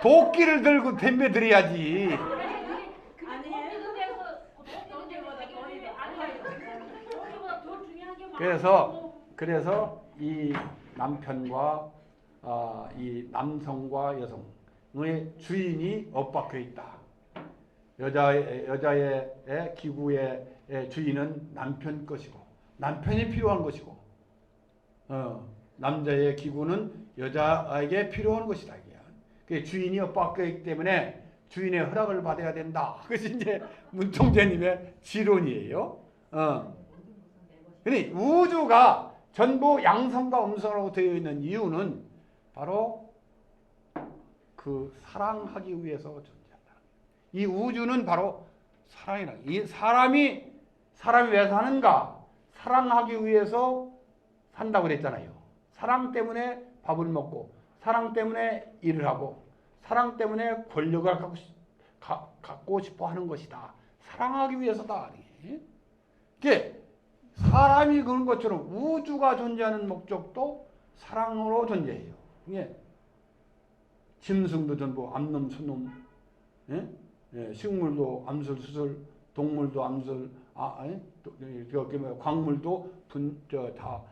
도끼를 들고 덤벼 드려야지. 그래서 이 남편과 이 남성과 여성의 주인이 엇박혀 있다. 여자의 기구의 주인은 남편 것이고 남편이 필요한 것이고 남자의 기구는 여자에게 필요한 것이다. 그 주인이 엇박혀 있기 때문에 주인의 허락을 받아야 된다. 그것이 이제 문총재님의 지론이에요. 그러니 우주가 전부 양성과 음성으로 되어 있는 이유는 바로 그 사랑하기 위해서 존재한다. 이 우주는 바로 사랑이라. 이 사람이 왜 사는가? 사랑하기 위해서 산다고 그랬잖아요. 사랑 때문에 밥을 먹고, 사랑 때문에 일을 하고, 사랑 때문에 권력을 갖고 싶어 하는 것이다. 사랑하기 위해서다. 이게 사람이 그런 것처럼 우주가 존재하는 목적도 사랑으로 존재해요. 이게 짐승도 전부 암놈, 순놈, 식물도 암술, 수술, 동물도 암술, 광물도 다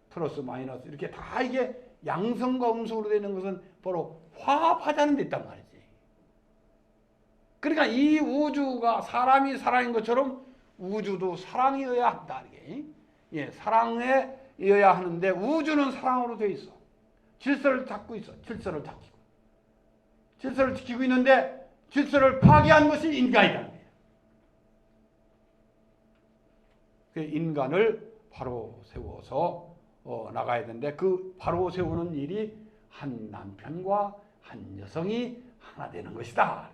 플러스 마이너스 이렇게 다 이게 양성과 음성으로 되는 것은 바로 화합하자는 데 있단 말이지. 그러니까 이 우주가 사람이 사랑인 것처럼 우주도 사랑이어야 한다. 이게 사랑이어야 하는데 우주는 사랑으로 되어 있어. 질서를 잡고 있어. 질서를 지키고 있는데 질서를 파괴한 것이 인간이라는 거예요. 그 인간을 바로 세워서 나가야 되는데 그 바로 세우는 일이 한 남편과 한 여성이 하나 되는 것이다.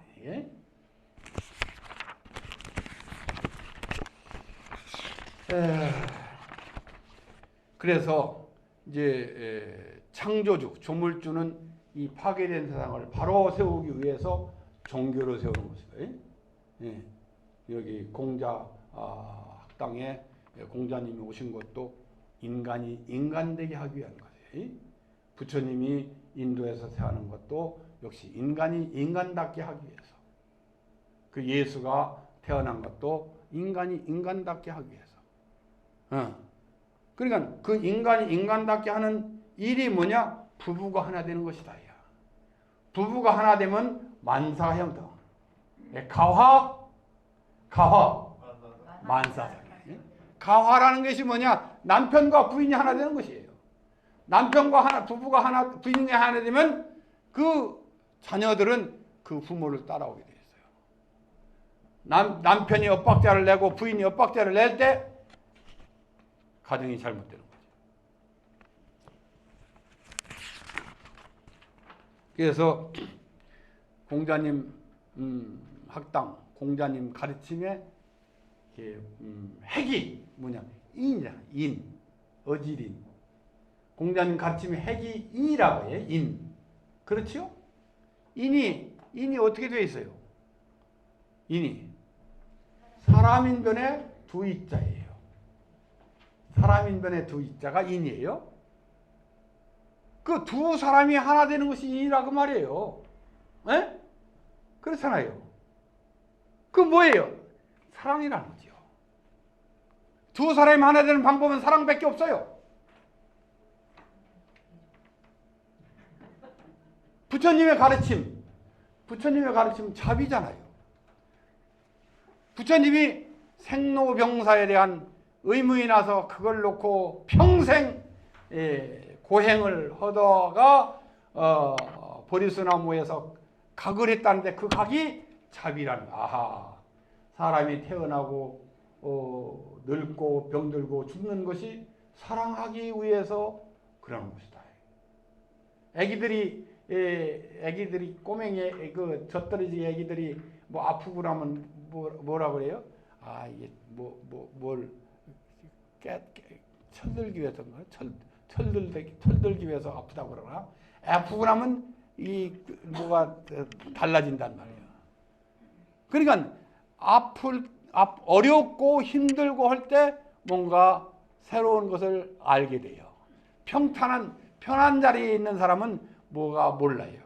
그래서 이제 창조주, 조물주는 이 파괴된 세상을 바로 세우기 위해서 종교를 세우는 것이에요. 여기 공자 학당에 공자님이 오신 것도 인간이 인간되게 하기 위한 거예요. 부처님이 인도에서 태어난 것도 역시 인간이 인간답게 하기 위해서. 그 예수가 태어난 것도 인간이 인간답게 하기 위해서. 그러니까 그 인간이 인간답게 하는 일이 뭐냐? 부부가 하나 되는 것이다. 야. 부부가 하나 되면 만사가 형성. 가화, 만사상. 가화라는 것이 뭐냐? 남편과 부인이 하나 되는 것이에요. 부부가 하나, 부인이 하나 되면 그 자녀들은 그 부모를 따라오게 되어 있어요. 남편이 엇박자를 내고 부인이 엇박자를 낼 때 가정이 잘못되는 거죠. 그래서 공자님 학당, 공자님 가르침에 핵이 뭐냐면 인이잖아. 인, 어질인. 공자님 가르침에 핵이 인이라고 해요. 인. 그렇지요? 인이 어떻게 되어 있어요? 인이 사람인변에 두 이자예요. 사람인변에 두 이자가 인이에요. 그 두 사람이 하나 되는 것이 인이라고 말이에요. 에? 그렇잖아요. 그 뭐예요? 사랑이라는 거죠. 두 사람이 하나 되는 방법은 사랑밖에 없어요. 부처님의 가르침 자비잖아요. 부처님이 생로병사에 대한 의무이 나서 그걸 놓고 평생 고행을 하다가 보리수나무에서 각을 했다는데 그 각이 자비란. 아하, 사람이 태어나고 늙고 병들고 죽는 것이 사랑하기 위해서 그러는 것이다. 애기들이 꼬맹이 그 젖떨어지 애기들이 뭐 아프고 나면 뭐라 그래요? 아, 이게 뭘 철들기 위해서인가? 철들기 위해서 아프다고 그러나? 아프고 나면 이 뭐가 달라진단 말이에요. 그러니까 어렵고 힘들고 할 때 뭔가 새로운 것을 알게 돼요. 편한 자리에 있는 사람은 뭐가 몰라요.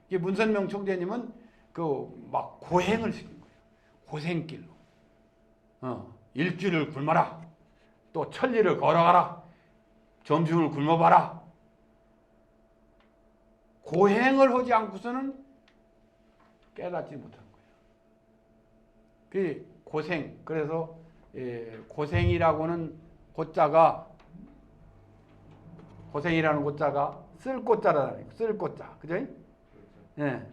이게 문선명 총재님은 그 막 고행을 시킨 거예요. 고생길로. 일주일을 굶어라. 또 천리를 걸어가라. 점심을 굶어봐라. 고행을 하지 않고서는 깨닫지 못한 거예요. 그 고생. 그래서 고생이라는 고자가 쓸 고자라는 거예요. 쓸 고자. 그죠? 예.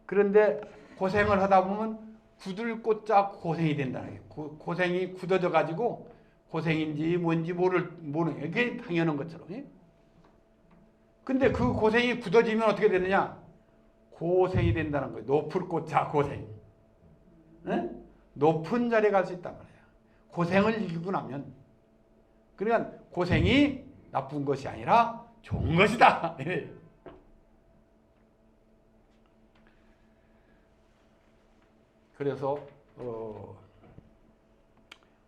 그런데 고생을 하다 보면 굳을 고자 고생이 된다는 거예요. 고생이 굳어져 가지고 고생인지 뭔지 모르는 거예요. 이게 당연한 것처럼. 예? 근데 그 고생이 굳어지면 어떻게 되느냐? 고생이 된다는 거예요. 높을 고자 고생. 예? 높은 자리에 갈 수 있단 말이에요. 고생을 이기고 나면. 그러니까 고생이 나쁜 것이 아니라 좋은 것이다. 그래서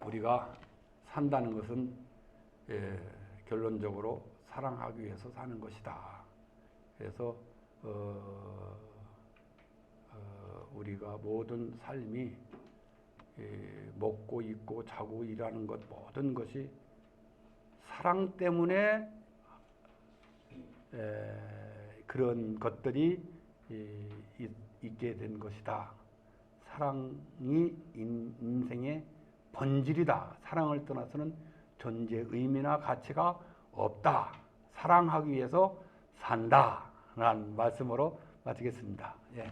우리가 산다는 것은 결론적으로 사랑하기 위해서 사는 것이다. 그래서 우리가 모든 삶이 먹고 입고 자고 일하는 것 모든 것이 사랑 때문에 그런 것들이 있게 된 것이다. 사랑이 인생의 본질이다. 사랑을 떠나서는 존재 의미나 가치가 없다. 사랑하기 위해서 산다. 라는 말씀으로 마치겠습니다. 예.